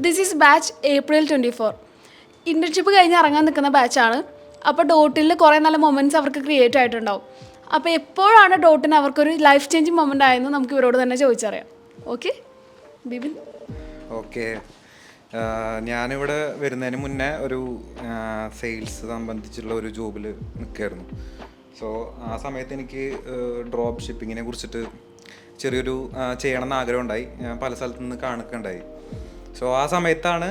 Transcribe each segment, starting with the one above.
This is batch April 24. Internship കഴിഞ്ഞ് ഇറങ്ങാൻ നിൽക്കുന്ന ബാച്ചാണ്. അപ്പോൾ ഡോട്ടിൽ കുറേ നല്ല മൊമെൻറ്റ്സ് അവർക്ക് ക്രിയേറ്റ് ആയിട്ടുണ്ടാവും. അപ്പോൾ എപ്പോഴാണ് ഡോട്ടിന് അവർക്കൊരു ലൈഫ് ചേഞ്ചിങ് മൊമെൻ്റ് ആയെന്ന് നമുക്ക് ഇവരോട് തന്നെ ചോദിച്ചറിയാം. ഓക്കെ ബിബിൻ? ഓക്കെ, ഞാനിവിടെ വരുന്നതിന് മുന്നേ ഒരു സെയിൽസ് സംബന്ധിച്ചുള്ള ഒരു ജോബിൽ നിൽക്കുകയായിരുന്നു. സോ ആ സമയത്ത് എനിക്ക് ഡ്രോപ്പ് ഷിപ്പിങ്ങിനെ കുറിച്ചിട്ട് ചെറിയൊരു ചെയ്യണമെന്ന് ആഗ്രഹം ഉണ്ടായി. ഞാൻ പല സ്ഥലത്തു നിന്ന് കാണുകയുണ്ടായി. സോ ആ സമയത്താണ്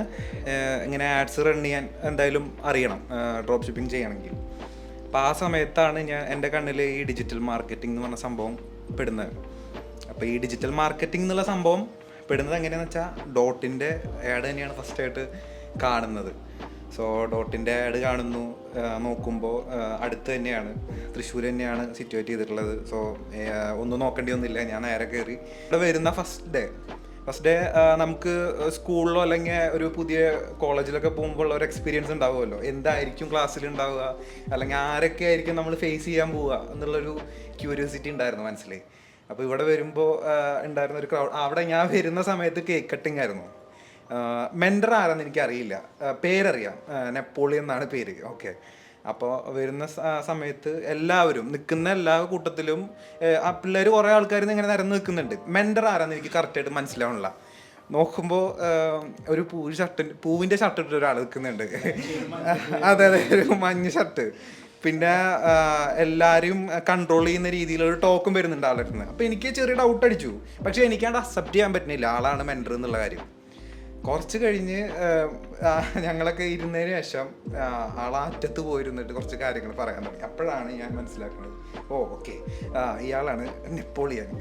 ഇങ്ങനെ ആഡ്സ് റൺ ചെയ്യാൻ എന്തായാലും അറിയണം ഡ്രോപ്പ് ഷിപ്പിംഗ് ചെയ്യണമെങ്കിൽ. അപ്പോൾ ആ സമയത്താണ് എൻ്റെ കണ്ണിൽ ഈ ഡിജിറ്റൽ മാർക്കറ്റിംഗ് എന്ന് പറഞ്ഞ സംഭവം പെടുന്നത്. അപ്പോൾ ഈ ഡിജിറ്റൽ മാർക്കറ്റിംഗ് എന്നുള്ള സംഭവം പെടുന്നത് എങ്ങനെയാണെന്ന് വെച്ചാൽ ഡോട്ടിൻ്റെ ആഡ് തന്നെയാണ് ഫസ്റ്റായിട്ട് കാണുന്നത്. സോ ഡോട്ടിൻ്റെ ആഡ് കാണുന്നു, നോക്കുമ്പോൾ അടുത്ത് തന്നെയാണ്, തൃശ്ശൂർ തന്നെയാണ് സിറ്റുവേറ്റ് ചെയ്തിട്ടുള്ളത്. സോ ഒന്നും നോക്കേണ്ടി ഒന്നുമില്ല, ഞാൻ നേരെ കയറി. ഇവിടെ വരുന്ന ഫസ്റ്റ് ഡേ നമുക്ക് സ്കൂളിലോ അല്ലെങ്കിൽ ഒരു പുതിയ കോളേജിലൊക്കെ പോകുമ്പോൾ ഉള്ള ഒരു എക്സ്പീരിയൻസ് ഉണ്ടാവുമല്ലോ. എന്തായിരിക്കും ക്ലാസ്സിൽ ഉണ്ടാവുക, അല്ലെങ്കിൽ ആരൊക്കെ ആയിരിക്കും നമ്മൾ ഫേസ് ചെയ്യാൻ പോവുക എന്നുള്ളൊരു ക്യൂരിയോസിറ്റി ഉണ്ടായിരുന്നു മനസ്സിൽ. അപ്പോൾ ഇവിടെ വരുമ്പോൾ ഉണ്ടായിരുന്ന ഒരു ക്രൗഡ്, അവിടെ ഞാൻ വരുന്ന സമയത്ത് കേക്ക് കട്ടിങ് ആയിരുന്നു. മെൻഡർ ആരാന്ന് എനിക്കറിയില്ല, പേരറിയാം, നെപ്പോളിയൻ എന്നാണ് പേര്. ഓക്കെ, അപ്പോൾ വരുന്ന സമയത്ത് എല്ലാവരും നിൽക്കുന്ന എല്ലാ കൂട്ടത്തിലും ആ പിള്ളേർ കുറേ ആൾക്കാർ ഇങ്ങനെ നിരന്ന് നിൽക്കുന്നുണ്ട്. മെൻഡർ ആരാന്ന് എനിക്ക് കറക്റ്റായിട്ട് മനസ്സിലാവണില്ല. നോക്കുമ്പോൾ ഒരു പൂവിൻ്റെ ഷർട്ട് ഇട്ടിട്ട് ഒരാൾ നിൽക്കുന്നുണ്ട്. അതെ, ഒരു മഞ്ഞ ഷർട്ട്. പിന്നെ എല്ലാവരും കൺട്രോൾ ചെയ്യുന്ന രീതിയിലൊരു ടോക്കും വരുന്നുണ്ട് ആളുടെ അടുത്ത് നിന്ന്. അപ്പോൾ എനിക്ക് ചെറിയ ഡൗട്ട് അടിച്ചു, പക്ഷേ എനിക്കത് അക്സെപ്റ്റ് ചെയ്യാൻ പറ്റുന്നില്ല ആളാണ് മെൻഡർ എന്നുള്ള കാര്യം. കുറച്ച് കഴിഞ്ഞ് ഞങ്ങളൊക്കെ ഇരുന്നതിന് ശേഷം ആളാറ്റത്ത് പോയിരുന്നിട്ട് കുറച്ച് കാര്യങ്ങൾ പറയാൻ തുടങ്ങി. അപ്പോഴാണ് ഞാൻ മനസ്സിലാക്കുന്നത്, ഓക്കെ, ഇയാളാണ് നെപ്പോളിയൻ.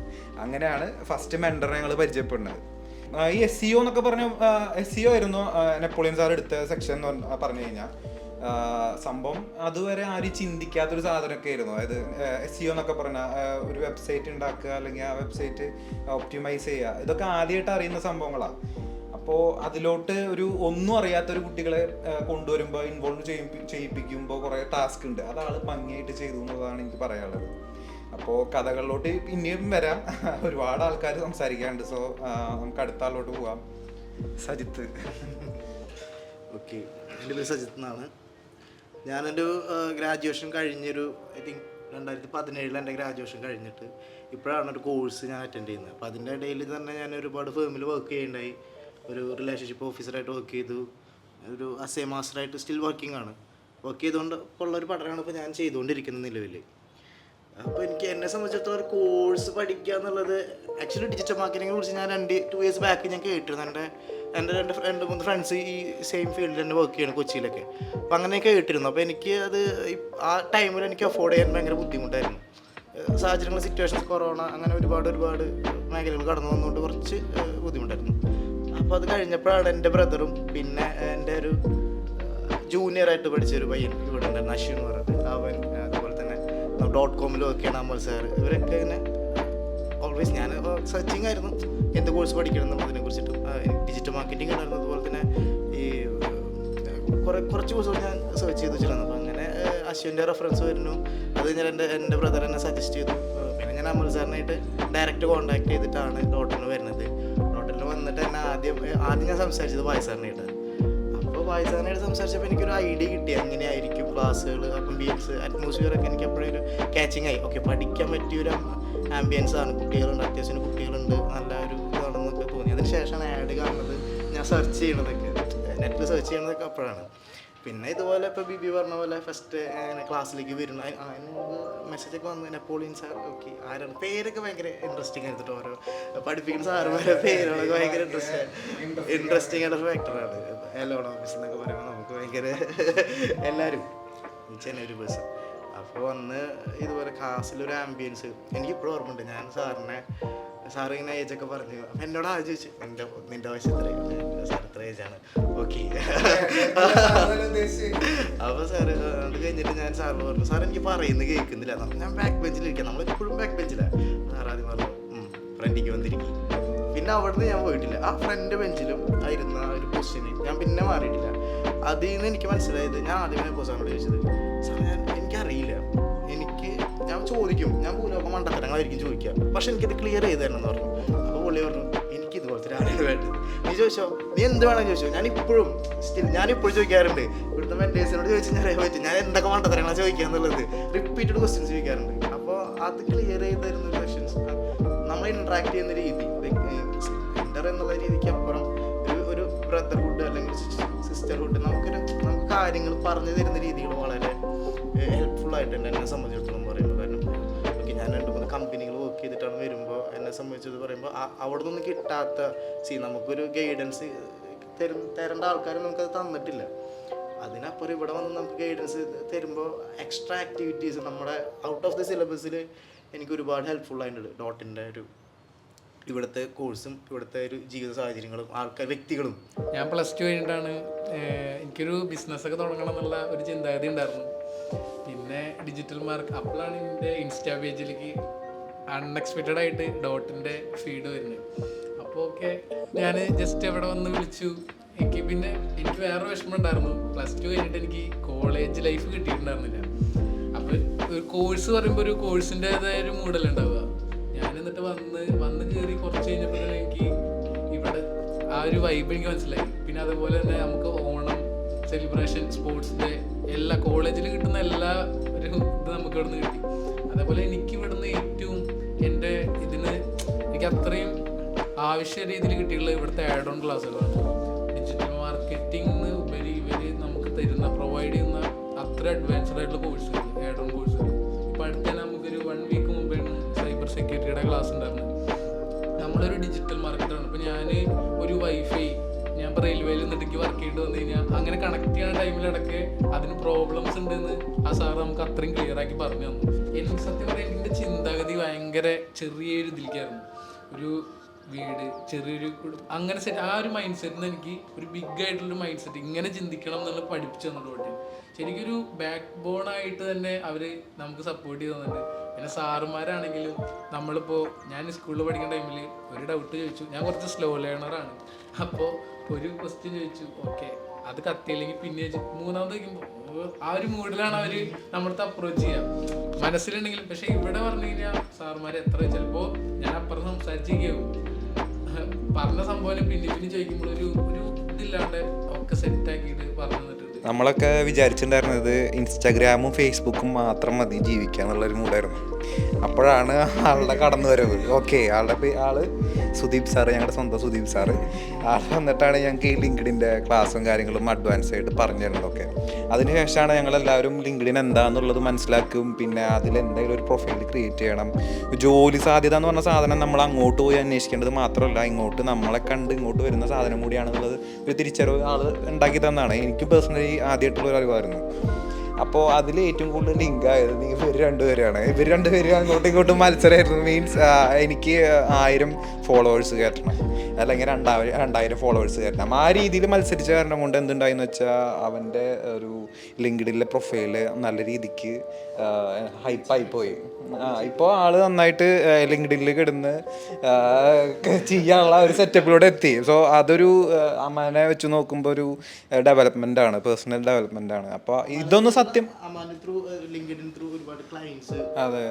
അങ്ങനെയാണ് ഫസ്റ്റ് മെൻഡറിനെ ഞങ്ങൾ പരിചയപ്പെടുന്നത്. ഈ SEO എന്നൊക്കെ പറഞ്ഞ SEO ആയിരുന്നു നെപ്പോളിയൻ സാർ എടുത്ത സെക്ഷൻ എന്ന് പറഞ്ഞു കഴിഞ്ഞാൽ. സംഭവം അതുവരെ ആരും ചിന്തിക്കാത്തൊരു സാധനമൊക്കെ ആയിരുന്നു. അതായത് SEO എന്നൊക്കെ പറഞ്ഞാൽ ഒരു വെബ്സൈറ്റ് ഉണ്ടാക്കുക, അല്ലെങ്കിൽ ആ വെബ്സൈറ്റ് ഒപ്റ്റിമൈസ് ചെയ്യുക, ഇതൊക്കെ ആദ്യമായിട്ട് അറിയുന്ന സംഭവങ്ങളാണ്. അപ്പോൾ അതിലോട്ട് ഒന്നും അറിയാത്തൊരു കുട്ടികളെ കൊണ്ടുവരുമ്പോൾ ഇൻവോൾവ് ചെയ്യിപ്പിക്കുമ്പോൾ കുറേ ടാസ്ക് ഉണ്ട്. അതാൾ ഭംഗിയായിട്ട് ചെയ്തു എന്നുള്ളതാണ് എനിക്ക് പറയാനുള്ളത്. അപ്പോൾ കഥകളിലോട്ട് പിന്നെയും വരാം, ഒരുപാട് ആൾക്കാർ സംസാരിക്കാനുണ്ട്. സോ നമുക്ക് അടുത്ത ആളിലോട്ട് പോവാം. സജിത്ത്. ഓക്കെ, എൻ്റെ പേര് സജിത്ത് എന്നാണ്. ഞാനെൻ്റെ ഗ്രാജുവേഷൻ കഴിഞ്ഞൊരു ഐ തിങ്ക് 2017 എൻ്റെ ഗ്രാജുവേഷൻ കഴിഞ്ഞിട്ട് ഇപ്പോഴാണ് ഒരു കോഴ്സ് ഞാൻ അറ്റൻഡ് ചെയ്യുന്നത്. അപ്പോൾ അതിൻ്റെ ഇടയിൽ തന്നെ ഞാൻ ഒരുപാട് ഫേമിൽ വർക്ക് ചെയ്യുന്നുണ്ടായി. ഒരു റിലേഷൻഷിപ്പ് ഓഫീസറായിട്ട് വർക്ക് ചെയ്തു, ഒരു അസേ മാസ്റ്ററായിട്ട് സ്റ്റിൽ വർക്കിംഗ് ആണ്. വർക്ക് ചെയ്തുകൊണ്ട് ഉള്ളൊരു പഠനമാണ് ഇപ്പോൾ ഞാൻ ചെയ്തുകൊണ്ടിരിക്കുന്നത് നിലവിൽ. അപ്പോൾ എനിക്ക് എന്നെ സംബന്ധിച്ചിടത്തോളം ഒരു കോഴ്സ് പഠിക്കുക എന്നുള്ളത്, ആക്ച്വലി ഡിജിറ്റൽ മാർക്കറ്റിങ്ങിനെ കുറിച്ച് ഞാൻ 2 years ബാക്ക് ഞാൻ കേട്ടിരുന്നു. എൻ്റെ 2-3 ഫ്രണ്ട്സ് ഈ സെയിം ഫീൽഡിൽ തന്നെ വർക്ക് ചെയ്യണം കൊച്ചിയിലൊക്കെ. അപ്പോൾ അങ്ങനെയൊക്കെ കേട്ടിരുന്നു. അപ്പോൾ എനിക്ക് അത് ആ ടൈമിൽ എനിക്ക് അഫോർഡ് ചെയ്യാൻ ഭയങ്കര ബുദ്ധിമുട്ടായിരുന്നു. സാഹചര്യങ്ങൾ, സിറ്റുവേഷൻസ്, കൊറോണ, അങ്ങനെ ഒരുപാട് മേഖലകൾ കടന്നു വന്നുകൊണ്ട് കുറച്ച് ബുദ്ധിമുട്ടായിരുന്നു. അപ്പോൾ അത് കഴിഞ്ഞപ്പോഴാണ് എൻ്റെ ബ്രദറും പിന്നെ എൻ്റെ ഒരു ജൂനിയറായിട്ട് പഠിച്ചൊരു പയ്യൻ ഇവിടെ ഉണ്ടായിരുന്നു, അശ്വിൻ എന്ന് പറഞ്ഞിട്ട്, അവൻ അതുപോലെ തന്നെ .com വർക്ക് ചെയ്യണം അമൽ സാർ, ഇവരൊക്കെ ഇങ്ങനെ ഓൾവേസ് ഞാൻ സെർച്ചിങ് ആയിരുന്നു എന്ത് കോഴ്സ് പഠിക്കണം എന്നുള്ളതിനെ കുറിച്ചിട്ട്. ഡിജിറ്റൽ മാർക്കറ്റിംഗ് ഉണ്ടായിരുന്നു, അതുപോലെ തന്നെ ഈ കുറച്ച് കോഴ്സുകൾ ഞാൻ സെർച്ച് ചെയ്ത് വെച്ചിരുന്നു. അപ്പോൾ അങ്ങനെ അശ്വിൻ്റെ റെഫറൻസ് വരുന്നു. അത് ഞാൻ എൻ്റെ ബ്രദർ എന്നെ സജസ്റ്റ് ചെയ്തു. പിന്നെ ഞാൻ അമൽ സാറിനായിട്ട് ഡയറക്റ്റ് കോൺടാക്ട് ചെയ്തിട്ടാണ് ഡോട്ടിൽ വരുന്നത്. ഡോട്ടിൽ വന്നിട്ട് എന്നെ ആദ്യം ഞാൻ സംസാരിച്ചത് വായിസാറിനായിട്ട്. അപ്പോൾ വായിസാറിനായിട്ട് സംസാരിച്ചപ്പോൾ എനിക്കൊരു ഐഡിയ കിട്ടി എങ്ങനെയായിരിക്കും ക്ലാസ്സുകൾ, ആംബിയൻസ്, അറ്റ്മോസ്ഫിയറൊക്കെ എനിക്ക് എപ്പോഴൊരു കാച്ചിങ് ആയി. ഓക്കെ, പഠിക്കാൻ പറ്റിയൊരു ആംബിയൻസ് ആണ്, കുട്ടികളുണ്ട്, അത്യാവശ്യം കുട്ടികളുണ്ട്, നല്ല ഒരു ഇതാണെന്നൊക്കെ തോന്നി. അതിന് ശേഷമാണ് ആഡ് കാണുന്നത്, ഞാൻ സെർച്ച് ചെയ്യണതൊക്കെ, നെറ്റിൽ സെർച്ച് ചെയ്യണതൊക്കെ അപ്പോഴാണ്. പിന്നെ ഇതുപോലെ ഇപ്പോൾ ബിബി പറഞ്ഞ പോലെ ഫസ്റ്റ് ക്ലാസ്സിലേക്ക് വരുന്നു, അതിന് മെസ്സേജൊക്കെ വന്ന് നെപ്പോളിയൻ സാർ. ഓക്കെ, ആരാണ്, പേരൊക്കെ ഭയങ്കര ഇൻട്രസ്റ്റിംഗ് ആയിരുന്നു. ഓരോ പഠിപ്പിക്കുന്ന സാറുമാരെ പേരുകളൊക്കെ ഭയങ്കര ഇൻട്രസ്റ്റിംഗ് ആയിട്ട് ഫാക്ടറാണ്. എലോൺ ഓഫീസ് എന്നൊക്കെ പറയുമ്പോൾ നമുക്ക് ഭയങ്കര എല്ലാവരും ചെന്നൈ ഒരു പേഴ്സൺ. അപ്പോൾ വന്ന് ഇതുപോലെ ക്ലാസ്സിലൊരു ആംബിയൻസ് എനിക്കിപ്പോഴും ഓർമ്മയുണ്ട്. ഞാൻ സാറിങ്ങനെ ഏജൊക്കെ പറഞ്ഞു. അപ്പം എന്നോട് ആദ്യം ചോദിച്ചു, നിൻ്റെ വയസ്സ് എത്രയാണ്? സാർ എത്ര ഏജാണ്? ഓക്കെ. അപ്പോൾ സാറ് അത് കഴിഞ്ഞിട്ട് ഞാൻ സാറിന് പറഞ്ഞു, സാർ എനിക്ക് പറയുന്നത് കേൾക്കുന്നില്ല, ഞാൻ ബാക്ക് ബെഞ്ചിലിരിക്കാം, നമ്മളെപ്പോഴും ബാക്ക് ബെഞ്ചിലാണ്. സാർ ആദ്യം പറഞ്ഞു ഫ്രണ്ടിലേക്ക് വന്നിരിക്കും. പിന്നെ അവിടുന്ന് ഞാൻ പോയിട്ടില്ല. ആ ഫ്രണ്ട് ബെഞ്ചിലും ആയിരുന്ന ഒരു ക്വസ്റ്റ്യന് ഞാൻ പിന്നെ മാറിയിട്ടില്ല. അതിൽ നിന്ന് എനിക്ക് മനസ്സിലായത്, ഞാൻ ആദ്യമേ സാറിനോട് ചോദിച്ചത്, സാർ എനിക്കറിയില്ല, ഞാൻ ചോദിക്കും, ഞാൻ ഭൂലോകം മണ്ടത്തരങ്ങളായിരിക്കും ചോദിക്കുക, പക്ഷെ എനിക്കത് ക്ലിയർ ചെയ്ത് തരണം എന്ന് പറഞ്ഞു. അപ്പോൾ പുള്ളി പറഞ്ഞു എനിക്ക് ഇതുപോലത്തെ ഒരാളാണ് വേണ്ടത്. നീ ചോദിച്ചോ, നീ എന്ത് വേണം ചോദിച്ചോ. ഞാനിപ്പോഴും ചോദിക്കാറുണ്ട് ഇവിടുത്തെ മെൻറ്റേഴ്സിനോട് ചോദിച്ചാൽ ഞാൻ അറിയാൻ പറ്റും ഞാൻ എന്തൊക്കെ മണ്ടത്തരങ്ങളാണ് ചോദിക്കാന്നുള്ളത്. റിപ്പീറ്റഡ് ക്വസ്റ്റ്യൻസ് ചോദിക്കാറുണ്ട്. അപ്പോൾ അത് ക്ലിയർ ചെയ്ത് തരുന്ന ക്വസ്റ്റ്യൻസ് നമ്മൾ ഇൻട്രാക്ട് ചെയ്യുന്ന രീതി മെൻറ്റർ എന്നുള്ള രീതിക്ക് അപ്പുറം ഒരു ബ്രദർഹുഡ് അല്ലെങ്കിൽ സിസ്റ്റർഹുഡ് നമുക്ക് കാര്യങ്ങൾ പറഞ്ഞു തരുന്ന രീതികൾ വളരെ ഹെൽപ്ഫുൾ ആയിട്ടുണ്ട് എന്നെ സംബന്ധിച്ചിടത്തോളം പറയുമ്പോൾ. കാരണം ഓക്കെ ഞാൻ 2-3 കമ്പനികൾ വർക്ക് ചെയ്തിട്ടാണ് വരുമ്പോൾ എന്നെ സംബന്ധിച്ചത് പറയുമ്പോൾ അവിടെ നിന്നൊന്നും കിട്ടാത്ത നമുക്കൊരു ഗൈഡൻസ് തരേണ്ട ആൾക്കാർ നമുക്കത് തന്നിട്ടില്ല. അതിനപ്പുറം ഇവിടെ വന്ന് നമുക്ക് ഗൈഡൻസ് തരുമ്പോൾ എക്സ്ട്രാ ആക്ടിവിറ്റീസ് നമ്മുടെ ഔട്ട് ഓഫ് ദി സിലബസിൽ എനിക്ക് ഒരുപാട് ഹെൽപ്ഫുൾ ആയിട്ടുണ്ട്. ഡോട്ടിൻ്റെ ഇവിടുത്തെ കോഴ്സും ഇവിടുത്തെ ഒരു ജീവിത സാഹചര്യങ്ങളും വ്യക്തികളും. ഞാൻ +2 കഴിഞ്ഞിട്ടാണ് എനിക്കൊരു ബിസിനസ്സൊക്കെ തുടങ്ങണം എന്നുള്ള ഒരു ചിന്താഗതി ഉണ്ടായിരുന്നു. പിന്നെ ഡിജിറ്റൽ മാർക്ക് അപ്പോഴാണ് എൻ്റെ ഇൻസ്റ്റാ പേജിലേക്ക് അൺഎക്സ്പെക്റ്റഡ് ആയിട്ട് ഡോട്ടിൻ്റെ ഫീഡ് വരുന്നത്. അപ്പോൾ ഓക്കെ ഞാൻ ജസ്റ്റ് അവിടെ വന്ന് വിളിച്ചു. എനിക്ക് വേറെ വിഷമം ഉണ്ടായിരുന്നു. +2 കഴിഞ്ഞിട്ട് എനിക്ക് കോളേജ് ലൈഫ് കിട്ടിയിട്ടുണ്ടായിരുന്നില്ല. അപ്പോൾ ഒരു കോഴ്സ് പറയുമ്പോൾ ഒരു കോഴ്സിൻ്റെതായ ഒരു മൂഡലുണ്ടാവുക. ഞാൻ എന്നിട്ട് വന്ന് കയറി കുറച്ച് കഴിഞ്ഞപ്പോൾ തന്നെ എനിക്ക് ഇവിടെ ആ ഒരു വൈബ് എനിക്ക് മനസ്സിലായി. പിന്നെ അതുപോലെ തന്നെ നമുക്ക് ഓണം സെലിബ്രേഷൻ, സ്പോർട്സ് ഡേ, എല്ലാ കോളേജിൽ കിട്ടുന്ന എല്ലാ ഒരു ഇത് നമുക്ക് ഇവിടെ നിന്ന് കിട്ടി. അതേപോലെ എനിക്ക് ഇവിടുന്ന് ഏറ്റവും എൻ്റെ എനിക്ക് അത്രയും ആവശ്യ രീതിയിൽ കിട്ടിയിട്ടുള്ള ഇവിടുത്തെ ആഡ് ഓൺ ക്ലാസ്സുകളാണ്. ഡിജിറ്റൽ മാർക്കറ്റിംഗ് ഉപരി ഇവർ നമുക്ക് പ്രൊവൈഡ് ചെയ്യുന്ന അത്ര അഡ്വാൻസ്ഡ് ആയിട്ടുള്ള കോഴ്സുകൾ, ആഡ് ഓൺ കോഴ്സുകൾ. ഇപ്പോൾ അടുത്ത് തന്നെ നമുക്കൊരു 1 വീക്ക് മുമ്പാണ് സൈബർ സെക്യൂരിറ്റിയുടെ ക്ലാസ് ഉണ്ടായിരുന്നു. നമ്മളൊരു ഡിജിറ്റൽ മാർക്കറ്റാണ്. ഇപ്പോൾ ഞാൻ ഒരു വൈഫൈ ഞാൻ റെയിൽവേയിൽ നിന്നിട്ട് വർക്ക് ചെയ്യേണ്ടി വന്നു കഴിഞ്ഞാൽ അങ്ങനെ കണക്ട് ചെയ്യുന്ന ടൈമിലിടയ്ക്ക് അതിന് പ്രോബ്ലംസ് ഉണ്ടെന്ന് ആ സാറ് നമുക്ക് അത്രയും ക്ലിയർ ആക്കി പറഞ്ഞു തന്നു. എനിക്ക് സത്യം പറയാൻ എൻ്റെ ചിന്താഗതി ഭയങ്കര ചെറിയൊരു ഇതിലേക്കായിരുന്നു. ഒരു വീട്, ചെറിയൊരു അങ്ങനെ സെറ്റ്, ആ ഒരു മൈൻഡ് സെറ്റിന് എനിക്ക് ഒരു ബിഗ് ആയിട്ടുള്ളൊരു മൈൻഡ് സെറ്റ് ഇങ്ങനെ ചിന്തിക്കണം എന്നുള്ള പഠിപ്പിച്ചു തന്നതോട്ട് ശരിക്കൊരു ബാക്ക് ബോണായിട്ട് തന്നെ അവർ നമുക്ക് സപ്പോർട്ട് ചെയ്ത് തന്നിട്ടുണ്ട്. പിന്നെ സാറുമാരാണെങ്കിലും നമ്മളിപ്പോൾ ഞാൻ സ്കൂളിൽ പഠിക്കുന്ന ടൈമിൽ ഒരു ഡൗട്ട് ചോദിച്ചു. ഞാൻ കുറച്ച് സ്ലോ ലേണറാണ്. അപ്പോൾ ഒരു ക്വസ്റ്റ്യൻ ചോദിച്ചു, ഓക്കെ അത് കത്തിയില്ലെങ്കിൽ പിന്നെ മൂന്നാമത് വയ്ക്കുമ്പോൾ ആ ഒരു മൂഡിലാണ് അവർ നമ്മളടുത്ത് അപ്രോച്ച് ചെയ്യുക മനസ്സിലുണ്ടെങ്കിലും. പക്ഷെ ഇവിടെ പറഞ്ഞു കഴിഞ്ഞാൽ സാറുമാർ എത്ര ചിലപ്പോൾ ഞാൻ അപ്പുറം സംസാരിച്ചിരിക്കും പറഞ്ഞ സംഭവം പിന്നെ ചോദിക്കുമ്പോൾ ഒരു ഇതില്ലാണ്ട് ഒക്കെ സെറ്റാക്കിയിട്ട് പറഞ്ഞു തന്നിട്ടുണ്ട്. നമ്മളൊക്കെ വിചാരിച്ചിട്ടുണ്ടായിരുന്നത് ഇൻസ്റ്റാഗ്രാമും ഫേസ്ബുക്കും മാത്രം മതി ജീവിക്കുക എന്നുള്ളൊരു മൂഡായിരുന്നു. അപ്പോഴാണ് ആളുടെ കടന്നു വരവ്. ഓക്കെ ആള് സുദീപ് സാറ്, ഞങ്ങളുടെ സ്വന്തം സുദീപ് സാറ് ആൾ വന്നിട്ടാണ് ഞങ്ങൾക്ക് ഈ ലിങ്ക്ഡിൻ്റെ ക്ലാസ്സും കാര്യങ്ങളും അഡ്വാൻസ് ആയിട്ട് പറഞ്ഞു തരുന്നതൊക്കെ. അതിനുശേഷമാണ് ഞങ്ങളെല്ലാവരും ലിങ്ക്ഡിൻ എന്താണെന്നുള്ളത് മനസ്സിലാക്കും. പിന്നെ അതിലെന്തെങ്കിലും ഒരു പ്രൊഫൈൽ ക്രിയേറ്റ് ചെയ്യണം. ജോലി സാധ്യത എന്ന് പറഞ്ഞ സാധനം നമ്മൾ അങ്ങോട്ട് പോയി അന്വേഷിക്കേണ്ടത് മാത്രമല്ല, ഇങ്ങോട്ട് നമ്മളെ കണ്ട് ഇങ്ങോട്ട് വരുന്ന സാധനം കൂടിയാണെന്നുള്ളത് ഒരു തിരിച്ചറിവ് ആൾ ഉണ്ടാക്കി തന്നാണ്. എനിക്ക് പേഴ്സണലി ആദ്യമായിട്ടുള്ളൊരു അറിവായിരുന്നു. അപ്പോൾ അതിൽ ഏറ്റവും കൂടുതൽ ലിങ്ക് ആയത് ഇവർ രണ്ടുപേരാണ്. ഇവർ രണ്ടുപേരും അങ്ങോട്ടും ഇങ്ങോട്ടും മത്സരമായിരുന്നു. മീൻസ് എനിക്ക് 1000 ഫോളോവേഴ്സ് കയറ്റണം, അല്ലെങ്കിൽ 2000 ഫോളോവേഴ്സ് കയറ്റണം. ആ രീതിയിൽ മത്സരിച്ച കാരണം കൊണ്ട് എന്തുണ്ടായെന്ന് വെച്ചാൽ അവൻ്റെ ഒരു ലിങ്ക്ഡിനിലെ പ്രൊഫൈല് നല്ല രീതിക്ക് ഹൈപ്പായി പോയി. ഇപ്പോൾ ആൾ നന്നായിട്ട് ലിങ്ക്ഡിനിൽ കിടന്ന് ചെയ്യാനുള്ള ഒരു സെറ്റപ്പിലൂടെ എത്തി. സോ അതൊരു അമ്മനെ വെച്ച് നോക്കുമ്പോൾ ഒരു ഡെവലപ്മെൻ്റ് ആണ്, പേഴ്സണൽ ഡെവലപ്മെൻ്റ് ആണ്. അപ്പോൾ ഇതൊന്നും സത്യം അതെ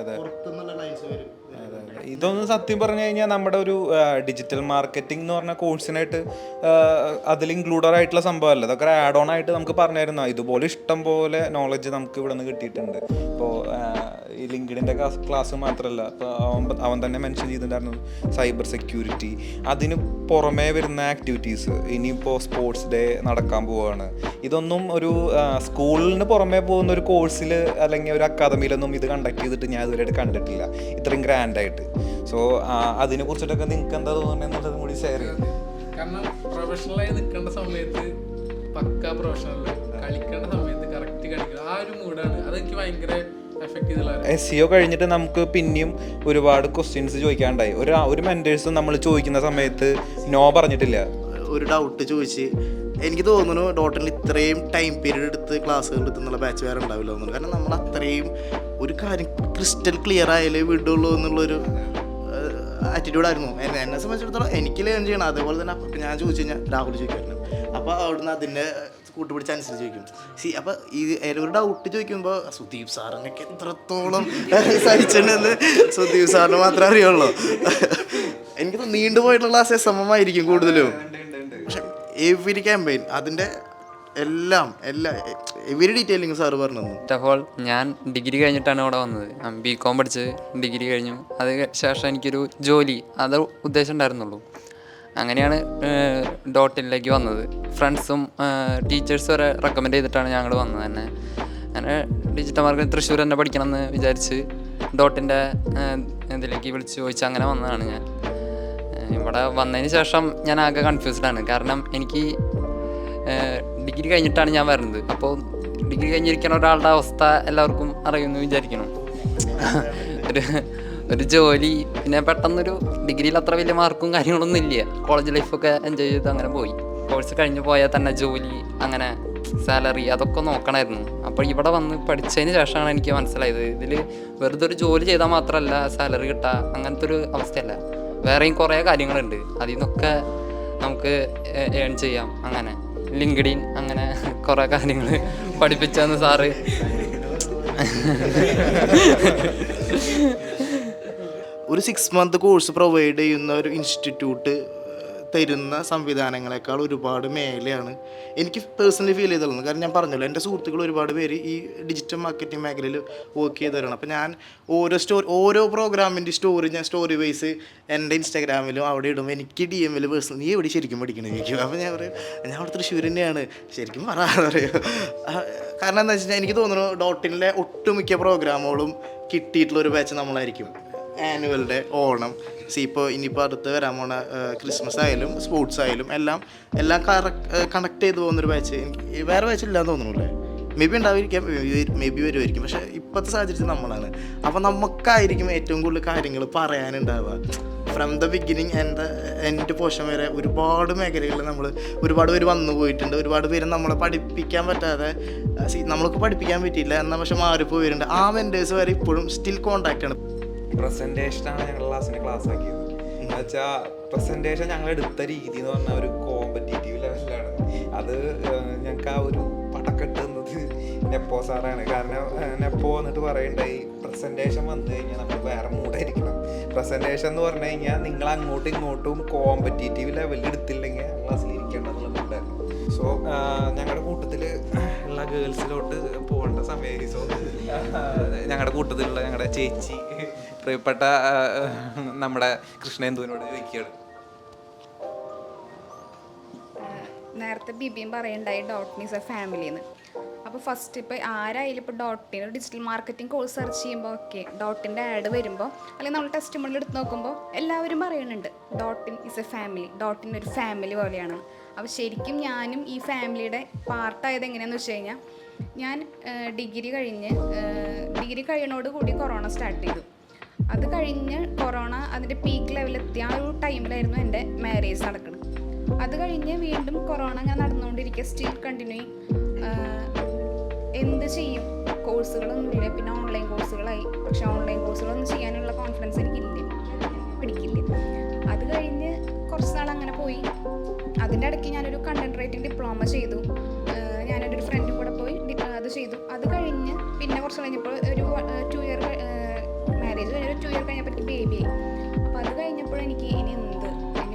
ഇതൊന്നും സത്യം പറഞ്ഞു കഴിഞ്ഞാൽ നമ്മുടെ ഒരു ഡിജിറ്റൽ മാർക്കറ്റിംഗ് എന്ന് പറഞ്ഞ കോഴ്സിനായിട്ട് അതിൽ ഇൻക്ലൂഡഡ് ആയിട്ടുള്ള സംഭവമല്ല. അതൊക്കെ ആഡ് ഓൺ ആയിട്ട് നമുക്ക് പറഞ്ഞു തരുന്ന ഇതുപോലെ ഇഷ്ടം പോലെ നോളജ് നമുക്ക് ഇവിടെ നിന്ന് കിട്ടിയിട്ടുണ്ട്. ഇപ്പോൾ ഈ ലിങ്ക്ഡിൻ്റെ ക്ലാസ് മാത്രമല്ല, ഇപ്പോൾ അവൻ തന്നെ മെൻഷൻ ചെയ്തിട്ടുണ്ടായിരുന്നു സൈബർ സെക്യൂരിറ്റി. അതിന് പുറമേ വരുന്ന ആക്ടിവിറ്റീസ്, ഇനിയിപ്പോൾ സ്പോർട്സ് ഡേ നടക്കാൻ പോവുകയാണ്. ഇതൊന്നും ഒരു സ്കൂളിന് പുറമേ പോകുന്ന ഒരു കോഴ്സിൽ അല്ലെങ്കിൽ ഒരു അക്കാദമിയിലൊന്നും ഇത് കണ്ടക്ട് ചെയ്തിട്ട് ഞാൻ ഇതുവരെയായിട്ട് കണ്ടിട്ടില്ല ഇത്രയും ഗ്രാൻഡായിട്ട്. സോ അതിനെ കുറിച്ചിട്ടൊക്കെ നിങ്ങൾക്ക് എന്താ തോന്നുന്നത് എന്നുള്ളതും കൂടി ഷെയർ ചെയ്യാം. കാരണം പ്രൊഫഷണലായി നിൽക്കേണ്ട സമയത്ത് പക്ക പ്രൊഫഷണൽ, കളിക്കേണ്ട സമയത്ത് കറക്റ്റ് കളിക്കുക, ആ ഒരു മൂഡാണ്. അതെനിക്ക് ഭയങ്കര എഫക്റ്റ് ചെയ്തില്ല. SEO കഴിഞ്ഞിട്ട് നമുക്ക് പിന്നെയും ഒരുപാട് ക്വസ്റ്റ്യൻസ് ചോദിക്കാണ്ടായി. ഒരു മെൻറ്റേഴ്സും നമ്മൾ ചോദിക്കുന്ന സമയത്ത് നോ പറഞ്ഞിട്ടില്ല. ഒരു ഡൗട്ട് ചോദിച്ച് എനിക്ക് തോന്നുന്നു ഡോട്ടിൽ ഇത്രയും ടൈം പീരീഡ് എടുത്ത് ക്ലാസ്സുകൾ എടുത്തുന്നുള്ള ബാച്ച് വേറെ ഉണ്ടാവില്ല തോന്നുന്നു. കാരണം നമ്മൾ അത്രയും ഒരു കാര്യം ക്രിസ്റ്റൽ ക്ലിയർ ആയാലേ വിടുള്ളൂ എന്നുള്ളൊരു ആറ്റിറ്റ്യൂഡായിരുന്നു എന്നെ സംബന്ധിച്ചിടത്തോളം. എനിക്ക് ലേൺ ചെയ്യണം. അതേപോലെ തന്നെ അപ്പം ഞാൻ ചോദിച്ചു കഴിഞ്ഞാൽ രാഹുൽ ചോദിക്കായിരുന്നു. അപ്പോൾ അവിടുന്ന് അതിൻ്റെ കൂട്ടുപിടിച്ച് അനുസരിച്ച് ചോദിക്കും. അപ്പോൾ ഈ ഒരു ഡൗട്ട് ചോദിക്കുമ്പോൾ സുദീപ് സാറിനൊക്കെ എത്രത്തോളം സഹിച്ചിട്ടുണ്ടെന്ന് സുദീപ് സാറിന് മാത്രമേ അറിയുള്ളൂ. എനിക്ക് നീണ്ടുപോയിട്ടുള്ള ക്ലാസ് SMM ആയിരിക്കും കൂടുതലും. പക്ഷെ എവരി ക്യാമ്പയിൻ അതിൻ്റെ എല്ലാ എവരി ഡീറ്റെയിലിങ് സാറ് പറഞ്ഞു തന്നു. ഫസ്റ്റ് ഓഫ് ഓൾ ഞാൻ ഡിഗ്രി കഴിഞ്ഞിട്ടാണ് ഇവിടെ വന്നത്. BCom പഠിച്ച് ഡിഗ്രി കഴിഞ്ഞു. അത് ശേഷം എനിക്കൊരു ജോലി അത് ഉദ്ദേശം ഉണ്ടായിരുന്നുള്ളൂ. അങ്ങനെയാണ് ഡോട്ടിലേക്ക് വന്നത്. ഫ്രണ്ട്സും ടീച്ചേഴ്സും വരെ റെക്കമെൻഡ് ചെയ്തിട്ടാണ് ഞങ്ങൾ വന്നത് തന്നെ. അങ്ങനെ ഡിജിറ്റൽ മാർക്കറ്റിംഗ് തൃശ്ശൂർ തന്നെ പഠിക്കണമെന്ന് വിചാരിച്ച് ഡോട്ടിൻ്റെ ഇതിലേക്ക് വിളിച്ച് ചോദിച്ച് അങ്ങനെ വന്നതാണ് ഞാൻ. ഇവിടെ വന്നതിന് ശേഷം ഞാൻ ആകെ കൺഫ്യൂസ്ഡാണ്. കാരണം എനിക്ക് ഡിഗ്രി കഴിഞ്ഞിട്ടാണ് ഞാൻ വരുന്നത്. അപ്പോൾ ഡിഗ്രി കഴിഞ്ഞിരിക്കുന്ന ഒരാളുടെ അവസ്ഥ എല്ലാവർക്കും അറിയുമെന്ന് വിചാരിക്കണം. ഒരു ജോലി, പിന്നെ പെട്ടെന്നൊരു ഡിഗ്രിയിൽ അത്ര വലിയ മാർക്കും കാര്യങ്ങളൊന്നും ഇല്ല. കോളേജ് ലൈഫൊക്കെ എൻജോയ് ചെയ്ത് അങ്ങനെ പോയി. കോഴ്സ് കഴിഞ്ഞ് പോയാൽ തന്നെ ജോലി, അങ്ങനെ സാലറി അതൊക്കെ നോക്കണമായിരുന്നു. അപ്പോൾ ഇവിടെ വന്ന് പഠിച്ചതിന് ശേഷമാണ് എനിക്ക് മനസ്സിലായത് ഇതിൽ വെറുതെ ഒരു ജോലി ചെയ്താൽ മാത്രമല്ല സാലറി കിട്ടുക, അങ്ങനത്തെ ഒരു അവസ്ഥയല്ല. വേറെയും കുറേ കാര്യങ്ങളുണ്ട്. അതിൽ നിന്നൊക്കെ നമുക്ക് ഏൺ ചെയ്യാം. അങ്ങനെ ലിങ്ക്ഡിൻ അങ്ങനെ കുറേ കാര്യങ്ങൾ പഠിപ്പിച്ചെന്ന് സാറ്. ഒരു 6 month കോഴ്സ് പ്രൊവൈഡ് ചെയ്യുന്ന ഒരു ഇൻസ്റ്റിറ്റ്യൂട്ട് തരുന്ന സംവിധാനങ്ങളെക്കാൾ ഒരുപാട് മേലെയാണ് എനിക്ക് പേഴ്സണലി ഫീൽ ചെയ്തിട്ടുള്ളത്. കാരണം ഞാൻ പറഞ്ഞല്ലോ, എൻ്റെ സുഹൃത്തുക്കൾ ഒരുപാട് പേര് ഈ ഡിജിറ്റൽ മാർക്കറ്റിംഗ് മേഖലയിൽ വർക്ക് ചെയ്തവരാണ്. അപ്പോൾ ഞാൻ ഓരോ പ്രോഗ്രാമിൻ്റെ സ്റ്റോറി ഞാൻ സ്റ്റോറി വൈസ് എൻ്റെ ഇൻസ്റ്റാഗ്രാമിലും അവിടെ ഇടും. എനിക്ക് DM പേഴ്സണൽ നീ എവിടെ ശരിക്കും പഠിക്കണേ ചോദിക്കും. അപ്പോൾ ഞാൻ പറയും ഞാൻ അവിടെ തൃശ്ശൂർ തന്നെയാണ്, ശരിക്കും പറയാൻ. കാരണം എന്താ വെച്ചാൽ എനിക്ക് തോന്നുന്നു ഡോട്ടിലെ ഒട്ടുമിക്ക പ്രോഗ്രാമുകളും കിട്ടിയിട്ടുള്ളൊരു ബാച്ച് നമ്മളായിരിക്കും. ആനുവൽ ഡേ, ഓണം, ഇപ്പോൾ ഇനിയിപ്പോൾ അടുത്ത് വരാൻ പോണ ക്രിസ്മസ് ആയാലും സ്പോർട്സ് ആയാലും എല്ലാം കണക്ട് ചെയ്ത് പോകുന്നൊരു ബാച്ച് എനിക്ക് വേറെ ബാച്ച് ഇല്ലാന്ന് തോന്നുന്നില്ലേ. മേ ബി ഉണ്ടായിരിക്കാം, മേ ബി വരുമായിരിക്കും. പക്ഷേ ഇപ്പോഴത്തെ സാഹചര്യത്തിൽ നമ്മളാണ്. അപ്പോൾ നമുക്കായിരിക്കും ഏറ്റവും കൂടുതൽ കാര്യങ്ങൾ പറയാനുണ്ടാവുക. ഫ്രം ദ ബിഗിനിങ് എൻ്റെ പോഷൻ വരെ ഒരുപാട് മേഖലകളിൽ നമ്മൾ ഒരുപാട് പേര് വന്നു പോയിട്ടുണ്ട്. ഒരുപാട് പേര് നമ്മളെ പഠിപ്പിക്കാൻ പറ്റാതെ നമ്മൾക്ക് പഠിപ്പിക്കാൻ പറ്റിയില്ല എന്നാൽ പക്ഷെ മാറിപ്പോയിട്ടുണ്ട്. ആ വെൻഡേഴ്സ് വരെ ഇപ്പോഴും സ്റ്റിൽ കോൺടാക്റ്റാണ്. പ്രസൻറ്റേഷനാണ് ഞങ്ങളുടെ ക്ലാസ് ആക്കിയത്. എന്ന് വെച്ചാൽ പ്രസൻറ്റേഷൻ ഞങ്ങൾ എടുത്ത രീതി എന്ന് പറഞ്ഞാൽ ഒരു കോമ്പറ്റീറ്റീവ് ലെവലിലാണ്. അത് ഞങ്ങൾക്ക് ആ ഒരു പടക്കെട്ട് തന്നത് നെപ്പോ സാറാണ്. കാരണം നെപ്പോ വന്നിട്ട് പറയണ്ടായി, പ്രസൻറ്റേഷൻ വന്നു കഴിഞ്ഞാൽ നമ്മൾ വേറെ മൂടായിരിക്കണം. പ്രസൻറ്റേഷൻ എന്ന് പറഞ്ഞു കഴിഞ്ഞാൽ നിങ്ങൾ അങ്ങോട്ടും ഇങ്ങോട്ടും കോമ്പറ്റീറ്റീവ് ലെവലിൽ എടുത്തില്ലെങ്കിൽ ക്ലാസ്സിൽ ഇരിക്കേണ്ടതെന്നുള്ള മൂടായിരുന്നു. സോ ഞങ്ങളുടെ കൂട്ടത്തിൽ ഉള്ള ഗേൾസിലോട്ട് പോകേണ്ട സമയമായി. സോ ഞങ്ങളുടെ കൂട്ടത്തിലുള്ള ഞങ്ങളുടെ ചേച്ചി പ്രിയപ്പെട്ട നമ്മുടെ കൃഷ്ണേന്ദുവിനോട് ചോദിക്കുകയാണ്. നേരത്തെ ബിബിയും പറയുണ്ടായി ഡോട്ടിൻ ഈസ് എ ഫാമിലിന്ന്. അപ്പോൾ ഫസ്റ്റ് ഇപ്പോൾ ആരായാലും ഇപ്പോൾ ഡോട്ടിന് ഡിജിറ്റൽ മാർക്കറ്റിംഗ് കോഴ്സ് സെർച്ച് ചെയ്യുമ്പോൾ ഓക്കെ ഡോട്ടിൻ്റെ ആഡ് വരുമ്പോൾ അല്ലെങ്കിൽ നമ്മൾ ടെസ്റ്റ് മോഡിൽ എടുത്ത് നോക്കുമ്പോൾ എല്ലാവരും പറയുന്നുണ്ട് ഡോട്ടിൻ ഈസ് എ ഫാമിലി, ഡോട്ടിൻ ഒരു ഫാമിലി പോലെയാണ്. അപ്പോൾ ശരിക്കും ഞാനും ഈ ഫാമിലിയുടെ പാർട്ടായത് എങ്ങനെയാണെന്ന് വെച്ച് കഴിഞ്ഞാൽ, ഞാൻ ഡിഗ്രി കഴിയണോട് കൂടി കൊറോണ സ്റ്റാർട്ട് ചെയ്തു. അത് കഴിഞ്ഞ് കൊറോണ അതിൻ്റെ പീക്ക് ലെവലെത്തിയ ആ ഒരു ടൈമിലായിരുന്നു എൻ്റെ മാരേജ് നടക്കുന്നത്. അത് കഴിഞ്ഞ് വീണ്ടും കൊറോണ അങ്ങനെ നടന്നുകൊണ്ടിരിക്കുക, സ്റ്റിൽ കണ്ടിന്യൂ. എന്ത് ചെയ്യും, കോഴ്സുകളൊന്നുമില്ല, പിന്നെ ഓൺലൈൻ കോഴ്സുകളായി. പക്ഷെ ഓൺലൈൻ കോഴ്സുകളൊന്നും ചെയ്യാനുള്ള കോൺഫിഡൻസ് എനിക്കില്ല, പിടിക്കില്ല. അത് കഴിഞ്ഞ് കുറച്ച് നാൾ അങ്ങനെ പോയി. അതിൻ്റെ ഇടയ്ക്ക് ഞാനൊരു കണ്ടൻറ് റൈറ്റിംഗ് ഡിപ്ലോമ ചെയ്തു. ഞാനെൻ്റെ ഒരു ഫ്രണ്ടും കൂടെ പോയി അത് ചെയ്തു. അത് കഴിഞ്ഞ് പിന്നെ കുറച്ച് കഴിഞ്ഞപ്പോൾ ഒരു 2 ഇയർ മാരേജ് കഴിഞ്ഞ 2 ഇയർ കഴിഞ്ഞപ്പോൾ എനിക്ക് ബേബിയായി. അപ്പോൾ അത് കഴിഞ്ഞപ്പോൾ എനിക്ക് ഇനി